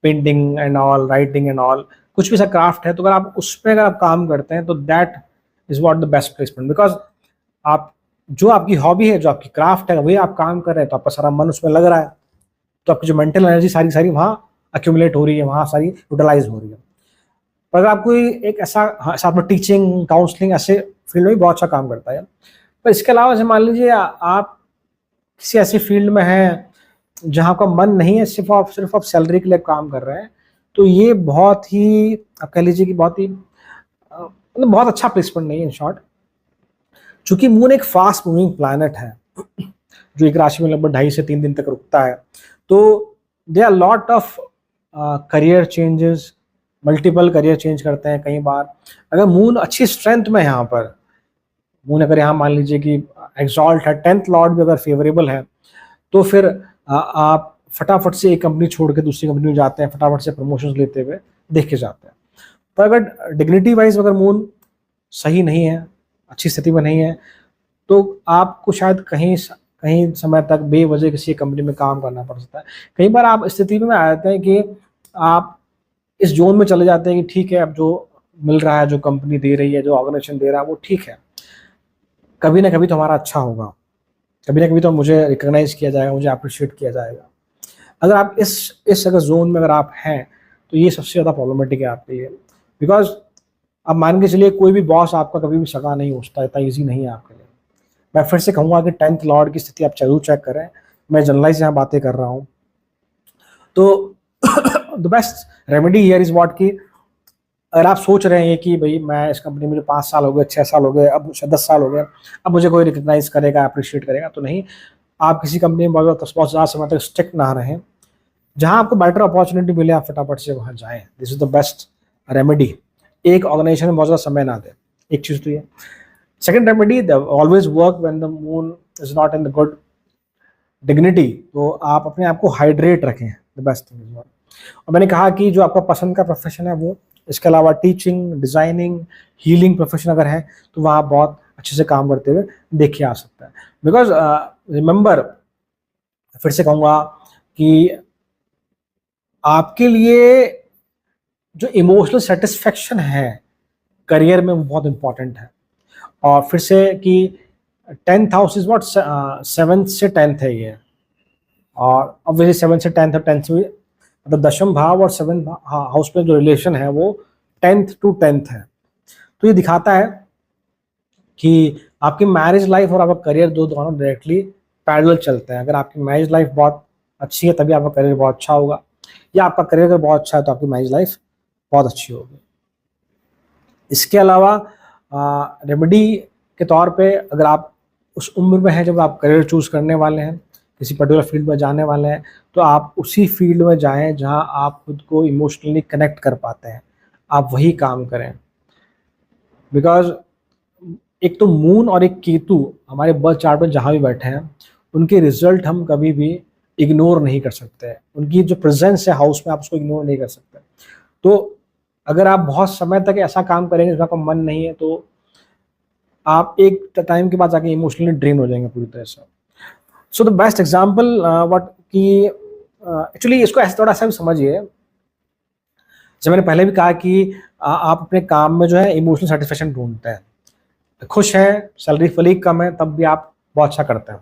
painting and all, writing and all, कुछ भी ऐसा क्राफ्ट है, तो अगर आप उस पर अगर आप काम करते हैं तो that is what the best placement. Because आप जो आपकी हॉबी है, जो आपकी क्राफ्ट है, वही आप काम कर रहे हैं, तो आपका सारा मन उसमें लग रहा है, तो आपकी जो मेंटल एनर्जी सारी सारी वहाँ अक्यूमुलेट हो रही है, वहाँ सारी यूटिलाइज हो रही है। पर अगर आप कोई एक ऐसा, हाँ, साथ में टीचिंग, काउंसलिंग, ऐसे फील्ड में भी बहुत अच्छा काम करता है। पर इसके अलावा जैसे मान लीजिए आप किसी ऐसी फील्ड में हैं जहाँ का मन नहीं है, सिर्फ आप सैलरी के लिए काम कर रहे हैं, तो ये बहुत ही, आप कह लीजिए कि बहुत ही मतलब बहुत अच्छा प्लेसमेंट नहीं है इन शॉर्ट। चूंकि मून एक फास्ट मूविंग प्लैनेट है जो एक राशि में लगभग 2.5 से 3 दिन तक रुकता है, तो they are lot of career changes, multiple career change करते हैं कई बार। अगर मून अच्छी स्ट्रेंथ में, यहाँ पर मून अगर यहाँ मान लीजिए कि एक्सॉल्ट है, 10th लॉर्ड भी अगर फेवरेबल है, तो फिर आप फटाफट से एक कंपनी छोड़ के दूसरी कंपनी में जाते हैं, फटाफट से प्रमोशंस लेते हुए देख के जाते हैं। पर अगर डिग्निटी वाइज अगर मून सही नहीं है, अच्छी स्थिति में नहीं है, तो आपको शायद कहीं समय तक बेवजह किसी कंपनी में काम करना पड़ सकता है। कई बार आप स्थिति में आ जाते हैं कि आप इस जोन में चले जाते हैं कि ठीक है, अब जो मिल रहा है, जो कंपनी दे रही है, जो ऑर्गेनाइजेशन दे रहा है, वो ठीक है, कभी ना कभी तो हमारा अच्छा होगा, कभी ना कभी तो मुझे रिकॉग्नाइज किया जाएगा, मुझे अप्रिशिएट किया जाएगा। अगर आप इस अगर जोन में अगर आप हैं, तो ये सबसे ज़्यादा प्रॉब्लमेटिक है आपके लिए। बिकॉज अब मान के चलिए कोई भी बॉस आपका कभी भी सगा नहीं होता, इतना ईजी नहीं है आपके लिए। मैं फिर से कहूँगा कि 10th लॉर्ड की स्थिति आप जरूर चेक करें, मैं जनरलाइज यहाँ बातें कर रहा हूँ। तो the best remedy here is what कि अगर आप सोच रहे हैं कि भाई मैं इस कंपनी में 5 साल हो गए, 6 साल हो गए, अब 10 साल हो गए, अब मुझे कोई रिकग्नाइज करेगा, अप्रिशिएट करेगा, तो नहीं, आप किसी कंपनी में बहुत ज़्यादा समय तक स्टिक ना रहें। जहाँ आपको बेटर अपॉर्चुनिटी मिले आप फटाफट से वहाँ जाएं। This is the best remedy. एक ऑर्गेनाइजेशन में बहुत ज़्यादा समय ना दें, एक चीज़ तो ये। Second remedy, always work when the moon is not in the good dignity, तो आप अपने आप को हाइड्रेट रखें, द बेस्ट थिंग इज। और मैंने कहा कि जो आपका पसंद का प्रोफेशन है वो, इसके अलावा टीचिंग, डिज़ाइनिंग, हीलिंग प्रोफेशन अगर है, तो वहाँ बहुत अच्छे से काम करते हुए देखे आ सकता है। बिकॉज रिमेंबर, फिर से कहूँगा कि आपके लिए जो इमोशनल सेटिस्फेक्शन है करियर में, वो बहुत इंपॉर्टेंट है। और फिर से कि 10th house is what, 7th से 10th है ये, और ऑब्वियसली 7th से 10th और 10th से मतलब दशम भाव और 7th हाउस में जो रिलेशन है वो 10th to 10th है। तो ये दिखाता है कि आपकी मैरिज लाइफ और आपका करियर दोनों डायरेक्टली पैरेलल चलते हैं। अगर आपकी मैरिज लाइफ बहुत अच्छी है तभी आपका करियर बहुत अच्छा होगा, या आपका करियर अगर बहुत अच्छा है तो आपकी मैरिज लाइफ बहुत अच्छी होगी। इसके अलावा रेमेडी के तौर पे अगर आप उस उम्र में हैं जब आप करियर चूज़ करने वाले हैं, किसी पर्टिकुलर फील्ड में जाने वाले हैं, तो आप उसी फील्ड में जाएँ जहाँ आप खुद को इमोशनली कनेक्ट कर पाते हैं, आप वही काम करें। बिकॉज़ एक तो मून और एक केतु हमारे बर्थ चार्ट में जहाँ भी बैठे हैं, उनके रिजल्ट हम कभी भी इग्नोर नहीं कर सकते। उनकी जो प्रेजेंस है हाउस में, आप उसको इग्नोर नहीं कर सकते। तो अगर आप बहुत समय तक ऐसा काम करेंगे जिसमें आपका मन नहीं है, तो आप एक टाइम के बाद जाके इमोशनली ड्रेन हो जाएंगे पूरी तरह से। So the best example what कि एक्चुअली इसको ऐसा थोड़ा सा भी समझिए, जैसे मैंने पहले भी कहा कि आप अपने काम में जो है इमोशनल सेटिस्फेक्शन ढूंढते हैं। खुश हैं, सैलरी भले ही कम है, तब भी आप बहुत अच्छा करते हैं।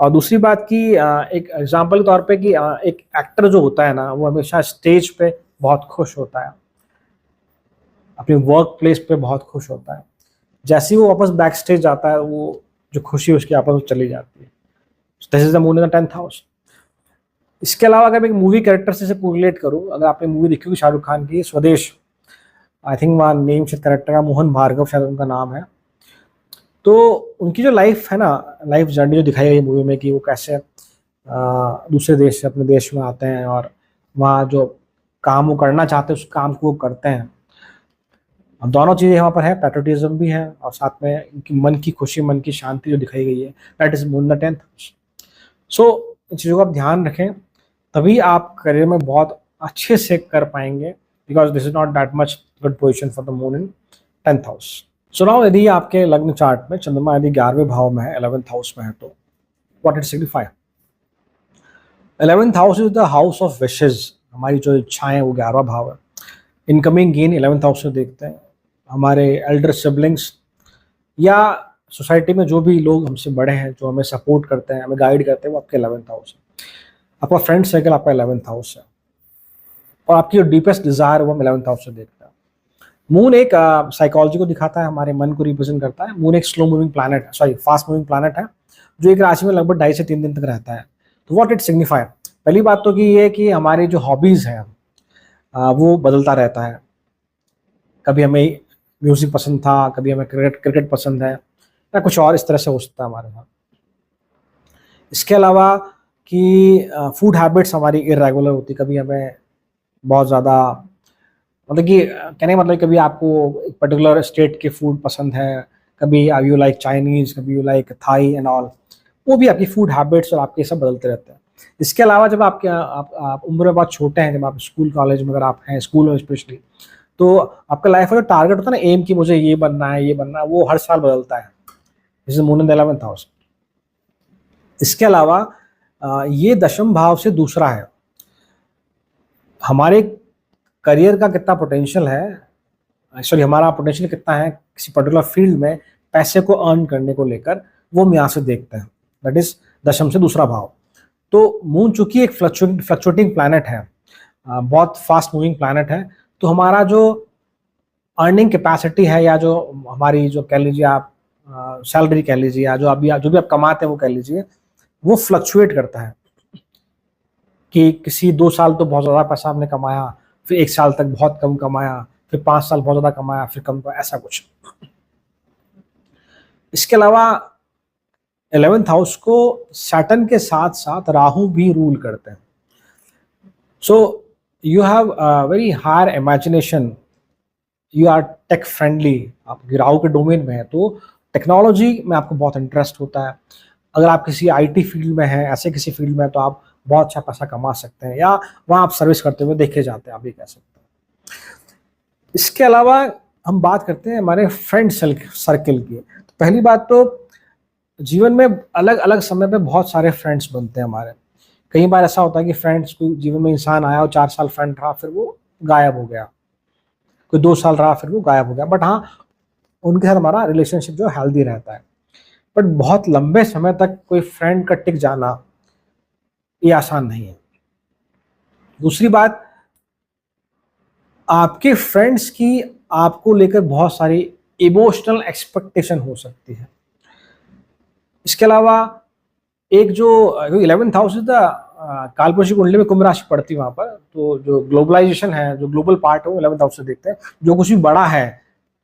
और दूसरी बात कि एक एग्जांपल के तौर पे कि एक एक्टर जो होता है ना, वो हमेशा स्टेज पे बहुत खुश होता है, अपने वर्क प्लेस पे बहुत खुश होता है। जैसे ही वो वापस बैक स्टेज जाता है, वो जो खुशी उसकी आपस में चली जाती है। This is the moon in the 10th house. इसके अलावा अगर मैं एक मूवी कैरेक्टर से कोरिलेट करूँ, अगर आपने मूवी देखी होगी शाहरुख खान की स्वदेश, आई थिंक वहाँ नेम शायद कैरेक्टर का मोहन भार्गव शायद उनका नाम है। तो उनकी जो लाइफ है ना, लाइफ जर्नी जो दिखाई गई मूवी में कि वो कैसे दूसरे देश से अपने देश में आते हैं और वहाँ जो काम वो करना चाहते हैं उस काम को वो करते हैं। अब दोनों चीज़ें यहाँ पर है, पैट्रियोटिज्म भी है और साथ में उनकी मन की खुशी, मन की शांति जो दिखाई गई है, that is moon the 10th। सो इन चीज़ों का आप ध्यान रखें, तभी आप करियर में बहुत अच्छे से कर पाएंगे, because this is not that much good position for the moon in 10th house. So now यदि आपके लग्न चार्ट में चंद्रमा यदि 11वें भाव में है, 11th हाउस में है, तो what it signify? 11th house is the house of wishes. हमारी जो इच्छाएं वो 11वां भाव है। इनकमिंग गेन 11th हाउस से देखते हैं। हमारे एल्डर सिबलिंग्स या सोसाइटी में जो भी लोग हमसे बड़े हैं, जो हमें सपोर्ट करते हैं, हमें गाइड करते हैं, वो आपके 11th हाउस है। आपका फ्रेंड सर्कल आपका 11th हाउस है, और आपकी जो डीपेस्ट डिजायर वो हम 11th हाउस से देखते हैं। मून एक साइकोलॉजी को दिखाता है, हमारे मन को रिप्रेजेंट करता है। मून एक स्लो मूविंग प्लैनेट है, सॉरी फास्ट मूविंग प्लैनेट है, जो एक राशि में लगभग 2.5 से 3 दिन तक रहता है। तो व्हाट इट सिग्निफाई? पहली बात तो कि ये कि हमारी जो हॉबीज हैं वो बदलता रहता है। कभी हमें म्यूजिक पसंद था, कभी हमें क्रिकेट पसंद है, या कुछ और इस तरह से हो सकता है हमारे साथ। इसके अलावा कि फूड हैबिट्स हमारी इरेगुलर होती, कभी हमें बहुत ज़्यादा मतलब कि कहने का मतलब कभी आपको एक पर्टिकुलर स्टेट के फूड पसंद है, कभी यू लाइक चाइनीज़, कभी you like Thai and all. वो भी आपकी फूड हैबिट्स और आपके सब बदलते रहते हैं। इसके अलावा जब आप उम्र में बहुत छोटे हैं, जब आप स्कूल कॉलेज में अगर आप हैं, स्कूल में स्पेशली, तो आपका लाइफ का जो टारगेट होता है ना, एम, कि मुझे ये बनना है, ये बनना है, वो हर साल बदलता है। This is moon in the 11th house. इसके अलावा ये दशम भाव से दूसरा है। हमारे करियर का कितना पोटेंशियल है, सॉरी हमारा पोटेंशियल कितना है किसी पर्टिकुलर फील्ड में पैसे को अर्न करने को लेकर, वो हम यहाँ से देखते हैं। दैट इज दशम से दूसरा भाव। तो मून चूंकि एक फ्लक्चुएटिंग प्लैनेट है, बहुत फास्ट मूविंग प्लैनेट है, तो हमारा जो अर्निंग कैपेसिटी है, या जो हमारी जो कह लीजिए आप सैलरी कह लीजिए, या जो भी आप कमाते हैं वो कह लीजिए, वो फ्लक्चुएट करता है। कि किसी 2 साल तो बहुत ज़्यादा पैसा आपने कमाया, फिर 1 साल तक बहुत कम कमाया, फिर 5 साल बहुत ज़्यादा कमाया, फिर कम, ऐसा कुछ। इसके अलावा 11th हाउस को सैटर्न के साथ साथ राहु भी रूल करते हैं। So you have very higher imagination, you are tech friendly. आप राहु के डोमेन में है तो टेक्नोलॉजी में आपको बहुत इंटरेस्ट होता है। अगर आप किसी आईटी फील्ड में हैं, ऐसे किसी फील्ड में है, तो आप बहुत अच्छा पैसा कमा सकते हैं, या वहाँ आप सर्विस करते हुए देखे जाते हैं, आप ये कह सकते हैं। इसके अलावा हम बात करते हैं हमारे फ्रेंड सर्कल की। तो पहली बात तो जीवन में अलग अलग समय पे बहुत सारे फ्रेंड्स बनते हैं हमारे। कई बार ऐसा होता है कि फ्रेंड्स को जीवन में इंसान आया और 4 साल फ्रेंड रहा, फिर वो गायब हो गया। कोई 2 साल रहा, फिर वो गायब हो गया। बट हाँ, उनके साथ हमारा रिलेशनशिप जो हेल्दी रहता है। बट बहुत लंबे समय तक कोई फ्रेंड का टिक जाना ये आसान नहीं है। दूसरी बात, आपके फ्रेंड्स की आपको लेकर बहुत सारी इमोशनल एक्सपेक्टेशन हो सकती है। इसके अलावा एक जो 11th हाउस इज द कालपुरुष कुंडली में कुंभ राशि पड़ती है वहां पर, तो जो ग्लोबलाइजेशन है, जो ग्लोबल पार्ट है वो 11th हाउस से देखते हैं। जो कुछ भी बड़ा है,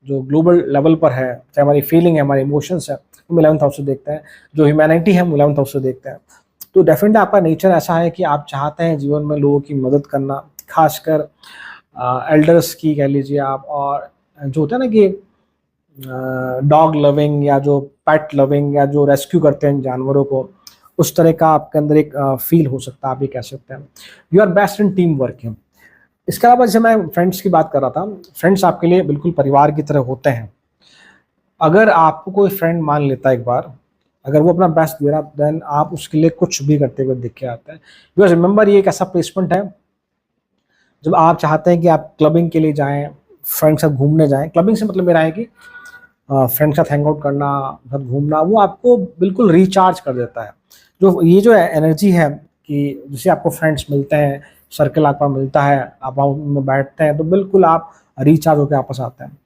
जो ग्लोबल लेवल पर है, चाहे हमारी फीलिंग है, हमारे इमोशंस है, वो 11th हाउस से देखते हैं। जो ह्यूमैनिटी है वो 11th हाउस से देखते हैं। तो डेफिनेटली आपका नेचर ऐसा है कि आप चाहते हैं जीवन में लोगों की मदद करना, खासकर एल्डर्स की कह लीजिए आप, और जो होता है ना कि डॉग लविंग या जो पेट लविंग या जो रेस्क्यू करते हैं जानवरों को, उस तरह का आपके अंदर एक फील हो सकता है, आप ये कह सकते हैं। You are best in team working. इसके अलावा जैसे मैं फ्रेंड्स की बात कर रहा था, फ्रेंड्स आपके लिए बिल्कुल परिवार की तरह होते हैं। अगर आपको कोई फ्रेंड मान लेता है एक बार, अगर वो अपना बेस्ट दे रहा, देन आप उसके लिए कुछ भी करते हुए दिख के आते हैं। बिकॉज रिमेंबर, ये एक ऐसा प्लेसमेंट है जब आप चाहते हैं कि आप क्लबिंग के लिए जाएं, फ्रेंड के साथ घूमने जाएं। क्लबिंग से मतलब मेरा है कि फ्रेंड के साथ हैंग आउट करना, साथ घूमना, वो आपको बिल्कुल रिचार्ज कर देता है। जो ये जो एनर्जी है कि जिसे आपको फ्रेंड्स मिलते हैं, सर्कल आपका मिलता है, आप उनमें बैठते हैं, तो बिल्कुल आप रिचार्ज होकर वापस आते हैं।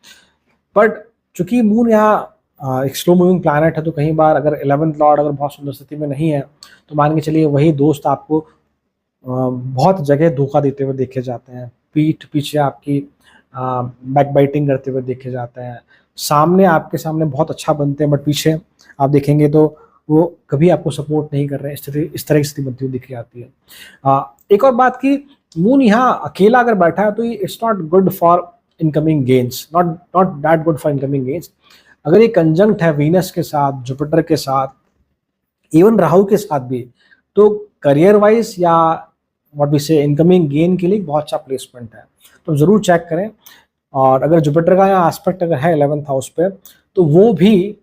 बट चूंकि मून यहाँ एक स्लो मूविंग प्लैनेट है, तो कई बार अगर 11th लॉर्ड अगर बहुत सुंदर स्थिति में नहीं है, तो मान के चलिए वही दोस्त आपको बहुत जगह धोखा देते हुए देखे जाते हैं, पीठ पीछे आपकी बैक बाइटिंग करते हुए देखे जाते हैं, सामने आपके सामने बहुत अच्छा बनते हैं, बट पीछे आप देखेंगे तो वो कभी आपको सपोर्ट नहीं कर रहे हैं। इस तरह की स्थिति बनती हुई दिखी जाती है। एक और बात की, मून यहाँ अकेला अगर बैठा है तो it's not good for incoming gains, not that good for incoming gains. अगर ये कंजंक्ट है वीनस के साथ, जुपिटर के साथ, इवन राहु के साथ भी, तो करियर वाइज या व्हाट वी से इनकमिंग गेन के लिए बहुत अच्छा प्लेसमेंट है। तो जरूर चेक करें। और अगर जुपिटर का यहाँ एस्पेक्ट अगर है 11th हाउस पे, तो वो भी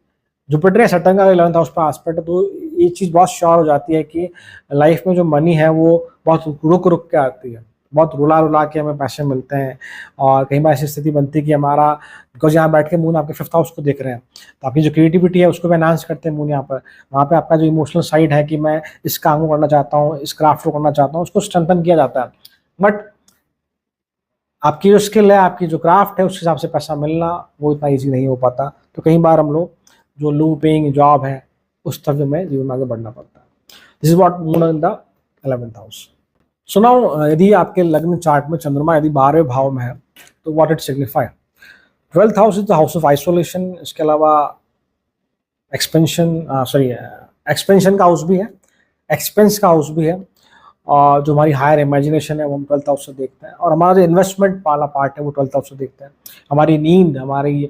जुपिटर या सैटर्न का 11th हाउस पर एस्पेक्ट है, तो ये चीज़ बहुत श्योर हो जाती है कि लाइफ में जो मनी है वो बहुत रुक रुक के आती है, बहुत रुला रुला के हमें पैसे मिलते हैं। और कई बार ऐसी स्थिति बनती है कि हमारा, बिकॉज यहाँ बैठ के मून आपके 5th हाउस को देख रहे हैं, तो आपकी जो क्रिएटिविटी है उसको भी एनहांस करते हैं मून यहाँ पर। वहाँ पे आपका जो इमोशनल साइड है कि मैं इस काम को करना चाहता हूँ, इस क्राफ्ट को करना चाहता हूँ, उसको स्ट्रेंथन किया जाता है। बट आपकी जो स्किल है, आपकी जो क्राफ्ट है, उस हिसाब से पैसा मिलना वो इतना ईजी नहीं हो पाता। तो कई बार हम लोग जो लो पेइंग जॉब है उस तरफ में जीवन में आगे बढ़ना पड़ता है। This is what moon in the 11th house. So now, यदि आपके लग्न चार्ट में चंद्रमा यदि 12वें भाव में है, तो what it signify. 12th house is the house of isolation. इसके अलावा एक्सपेंशन का हाउस भी है, एक्सपेंस का हाउस भी है, और जो हमारी हायर इमेजिनेशन है वो हम 12th हाउस से देखते हैं। और हमारा जो इन्वेस्टमेंट वाला पार्ट है वो 12th हाउस से देखते हैं। हमारी नींद, हमारी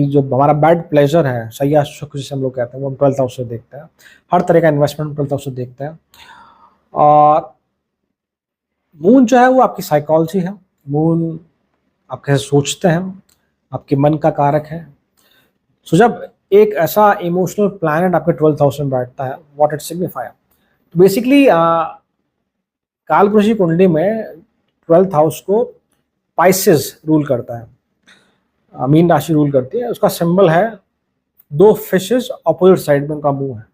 जो हमारा बेड प्लेजर है, सैया सुख जिसे हम लोग कहते हैं, वो हम 12th हाउस से देखते हैं। हर तरह का इन्वेस्टमेंट 12th हाउस से देखते हैं। और मून जो है वो आपकी साइकोलॉजी है। मून आप कैसे सोचते हैं, आपके मन का कारक है। सो जब एक ऐसा इमोशनल प्लैनेट आपके 12th हाउस में बैठता है, व्हाट इट सिग्निफाई। तो बेसिकली कालपुरुष की कुंडली में 12th हाउस को पाइसेस रूल करता है, मीन राशि रूल करती है। उसका सिंबल है 2 फिशेस, अपोजिट साइड में उनका मुंह है।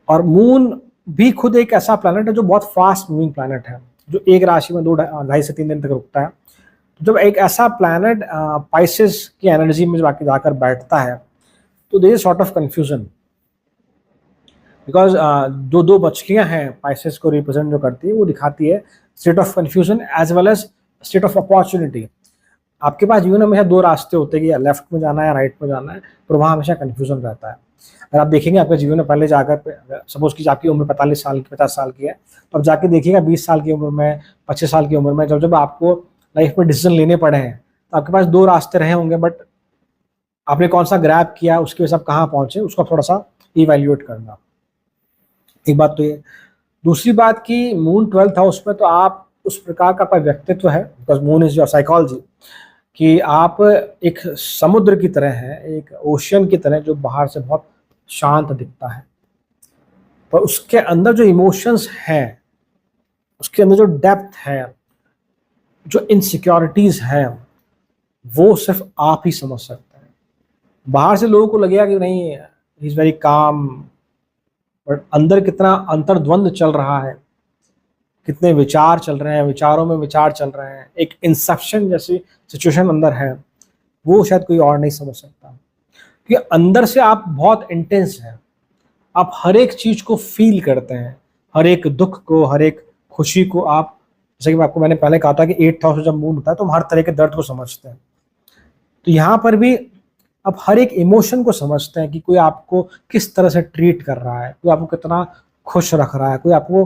और मून भी खुद एक ऐसा प्लैनेट है जो बहुत फास्ट मूविंग प्लैनेट है, जो एक राशि में 2 से 3 दिन तक रुकता है। जब एक ऐसा प्लैनेट पाइसेस की एनर्जी में जाकर बैठता है, तो there is sort of confusion, because जो 2 मछलियां हैं पाइसेस को रिप्रेजेंट जो करती है, वो दिखाती है state of confusion as well as state of opportunity. आपके पास जीवन में हमेशा 2 रास्ते होते हैं कि लेफ्ट में जाना है, राइट में जाना है, पर वहाँ हमेशा कंफ्यूजन रहता है। अगर आप देखेंगे आपके जीवन में पहले जाकर, सपोज की आपकी उम्र 45 साल की, 50 साल की है, तो अब जाके देखिएगा 20 साल की उम्र में, 25 साल की उम्र में, जब आपको लाइफ में डिसीजन लेने पड़े हैं, तो आपके पास 2 रास्ते रहे होंगे, बट आपने कौन सा ग्रैब किया, उसकी वजह से आप कहाँ पहुंचे, उसको थोड़ा सा इवैल्यूएट करना। एक बात तो ये। दूसरी बात कि मून 12th हाउस में, तो आप उस प्रकार का कोई व्यक्तित्व है, because moon is your psychology, कि आप एक समुद्र की तरह हैं, एक ओशियन की तरह, जो बाहर से बहुत शांत दिखता है, पर उसके अंदर जो इमोशंस हैं, उसके अंदर जो डेप्थ है, जो इनसिक्योरिटीज हैं, वो सिर्फ आप ही समझ सकते हैं। बाहर से लोगों को लगेगा कि नहीं, he is very calm, but अंदर कितना अंतर्द्वंद चल रहा है, कितने विचार चल रहे हैं, विचारों में विचार चल रहे हैं, एक इंसेप्शन जैसी सिचुएशन अंदर है, वो शायद कोई और नहीं समझ सकता। क्योंकि अंदर से आप बहुत इंटेंस हैं, आप हर एक चीज को फील करते हैं, हर एक दुख को, हर एक खुशी को आप, जैसे कि आपको मैंने पहले कहा था कि 8th हाउस जब मून होता है तो हम हर तरह के दर्द को समझते हैं। तो यहाँ पर भी आप हर एक इमोशन को समझते हैं कि कोई आपको किस तरह से ट्रीट कर रहा है, कोई आपको कितना खुश रख रहा है, कोई आपको,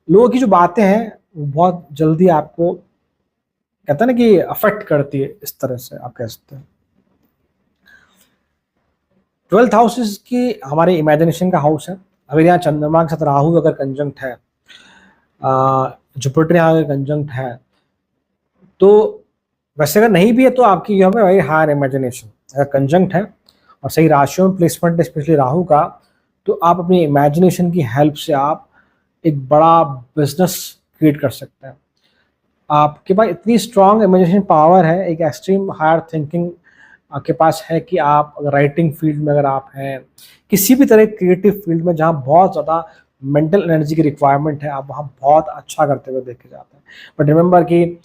लोगों की जो बातें हैं वो बहुत जल्दी आपको कहते हैं ना कि अफेक्ट करती है, इस तरह से आप कह सकते हैं। 12th हाउस की हमारे इमेजिनेशन का हाउस है। अगर यहाँ चंद्रमा के साथ राहु अगर कंजंक्ट है, जुपिटर यहाँ अगर कंजंक्ट है, तो वैसे अगर नहीं भी है तो आपकी you have a very higher imagination. अगर कंजंक्ट है और सही राशियों में प्लेसमेंट है स्पेशली राहु का, तो आप अपनी इमेजिनेशन की हेल्प से आप एक बड़ा बिजनेस क्रिएट कर सकते हैं। आपके पास इतनी स्ट्रांग इमेजिनेशन पावर है, एक एक्सट्रीम हायर थिंकिंग आपके पास है कि आप अगर राइटिंग फील्ड में अगर आप हैं, किसी भी तरह क्रिएटिव फील्ड में जहाँ बहुत ज़्यादा मेंटल एनर्जी की रिक्वायरमेंट है, आप वहाँ बहुत अच्छा करते हुए देखे जाते हैं। बट रिमेंबर कि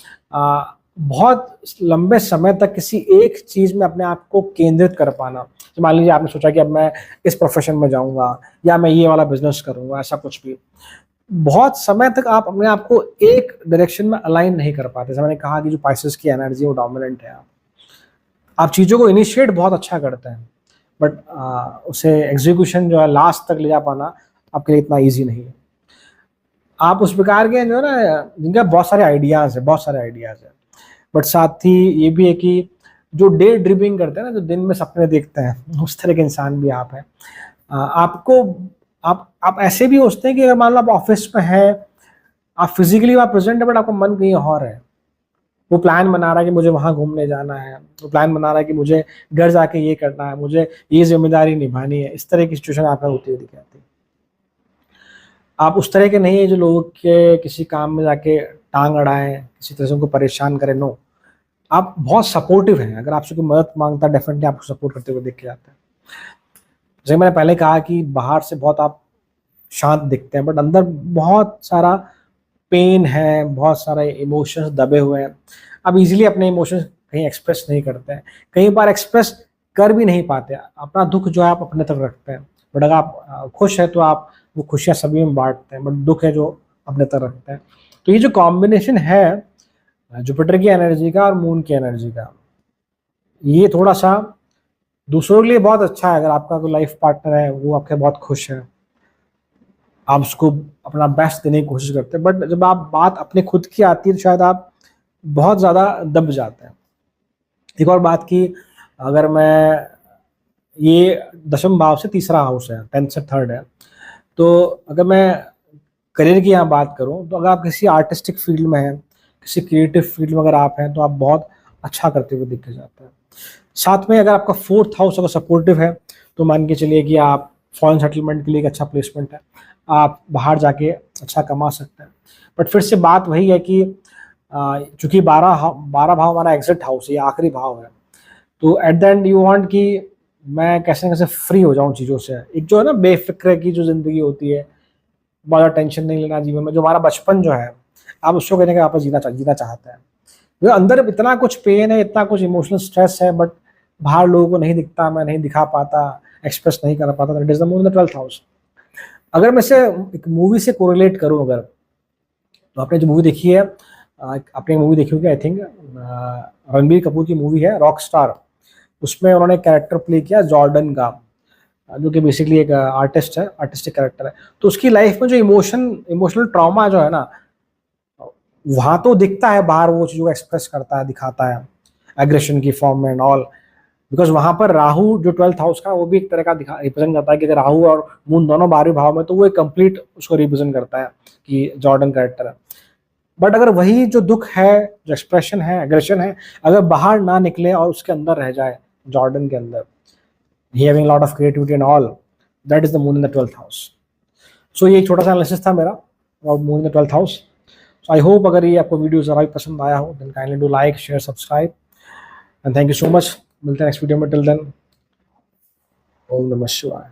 बहुत लंबे समय तक किसी एक चीज़ में अपने आप को केंद्रित कर पाना, तो मान लीजिए आपने सोचा कि अब मैं इस प्रोफेशन में जाऊँगा या मैं ये वाला बिजनेस करूँगा, ऐसा कुछ भी, बहुत समय तक आप अपने आप को एक डायरेक्शन में अलाइन नहीं कर पाते। जैसे मैंने कहा कि जो पाइसेस की एनर्जी वो डोमिनेंट है, आप चीज़ों को इनिशिएट बहुत अच्छा करते हैं, बट उसे एग्जीक्यूशन जो है लास्ट तक ले जा पाना आपके लिए इतना ईजी नहीं है। आप उस प्रकार के जो है ना जिनका बहुत सारे आइडियाज़ है, बट साथ ही ये भी है कि जो डे ड्रीमिंग करते हैं ना, जो दिन में सपने देखते हैं, उस तरह के इंसान भी आप हैं। आपको आप ऐसे भी होते हैं कि अगर मान लो आप ऑफिस में हैं, आप फिजिकली वहाँ प्रेजेंट है बट आपका मन कहीं और है। वो प्लान बना रहा है कि मुझे वहाँ घूमने जाना है, वो प्लान बना रहा है कि मुझे घर जाके ये करना है, मुझे ये जिम्मेदारी निभानी है। इस तरह की सिचुएशन आपका होती हुई दिखाती है। आप उस तरह के नहीं है जो लोगों के किसी काम में जाके टांग अड़ाएं, किसी तरह से उनको परेशान करें। नो, आप बहुत सपोर्टिव हैं। अगर आपसे कोई मदद मांगता है, डेफिनेटली आपको सपोर्ट करते हुए देखे जाते हैं। जैसे मैंने पहले कहा कि बाहर से बहुत आप शांत दिखते हैं, बट अंदर बहुत सारा पेन है, बहुत सारे इमोशंस दबे हुए हैं। आप इजीली अपने इमोशंस कहीं एक्सप्रेस नहीं करते हैं, कई बार एक्सप्रेस कर भी नहीं पाते। अपना दुख जो है आप अपने तक रखते हैं, बट अगर आप खुश है तो आप वो खुशियाँ सभी में बांटते हैं, बट दुख है जो अपने तक रखते हैं। तो ये जो कॉम्बिनेशन है जुपिटर की एनर्जी का और मून की एनर्जी का, ये थोड़ा सा दूसरों के लिए बहुत अच्छा है। अगर आपका कोई लाइफ पार्टनर है, वो आपके बहुत खुश है, आप उसको अपना बेस्ट देने की कोशिश करते हैं, बट जब आप बात अपने खुद की आती है तो शायद आप बहुत ज़्यादा दब जाते हैं। एक और बात की, अगर मैं ये 10वें भाव से तीसरा हाउस है, 10th से 3rd है, तो अगर मैं करियर की यहाँ बात करूँ तो अगर आप किसी आर्टिस्टिक फील्ड में हैं, किसी क्रिएटिव फील्ड में अगर आप हैं, तो आप बहुत अच्छा करते हुए दिखे जाते हैं। साथ में अगर आपका 4th हाउस अगर सपोर्टिव है तो मान के चलिए कि आप फॉरेन सेटलमेंट के लिए एक अच्छा प्लेसमेंट है, आप बाहर जाके अच्छा कमा सकते हैं। बट फिर से बात वही है कि चूंकि 12 भाव हमारा एग्जिट हाउस है, आखिरी भाव है, तो at the end you want कि मैं कैसे न कैसे फ्री हो जाऊं चीज़ों से। एक जो है ना बेफिक्र की जो ज़िंदगी होती है, बहुत टेंशन नहीं लेना जीवन में, जो हमारा बचपन जो है, आप उसको कहने का वापस जीना चाहते हैं। जो अंदर इतना कुछ पेन है, इतना कुछ इमोशनल स्ट्रेस है, बट बाहर लोगों को नहीं दिखता, मैं नहीं दिखा पाता, एक्सप्रेस नहीं कर पाता। That is the moon in the 12th house. अगर मैं इसे एक मूवी से कोरिलेट करूं, अगर, तो आपने जो मूवी देखी है, आपने मूवी देखी होगी आई थिंक, रणबीर कपूर की मूवी है रॉक स्टार। उसमें उन्होंने कैरेक्टर प्ले किया जॉर्डन का, जो कि बेसिकली एक आर्टिस्ट है, आर्टिस्टिक कैरेक्टर है। तो उसकी लाइफ में जो इमोशनल ट्रॉमा जो है ना, वहाँ तो दिखता है, बाहर वो चीज़ों को एक्सप्रेस करता है, दिखाता है एग्रेशन की फॉर्म में एंड ऑल, बिकॉज वहाँ पर राहु जो 12th हाउस का, वो भी एक तरह का रिप्रेजेंट करता है कि अगर राहु और मून दोनों 12वें भाव में, तो वो एक कंप्लीट उसको रिप्रेजेंट करता है कि जॉर्डन कैरेक्टर है। बट अगर वही जो दुख है, जो एक्सप्रेशन है, एग्रेशन है, अगर बाहर ना निकले और उसके अंदर रह जाए, जॉर्डन के अंदर, he having a lot of creativity and all, that is the moon in the 12th house. So ये एक छोटा सा एनालिसिस था मेरा about moon in the 12th house. So I hope अगर ये आपको वीडियो ज़रा भी पसंद आया हो, then kindly do like, share, subscribe, and thank you so much. मिलते हैं नेक्स्ट वीडियो में। टिल देन, ओम नमः शिवाय।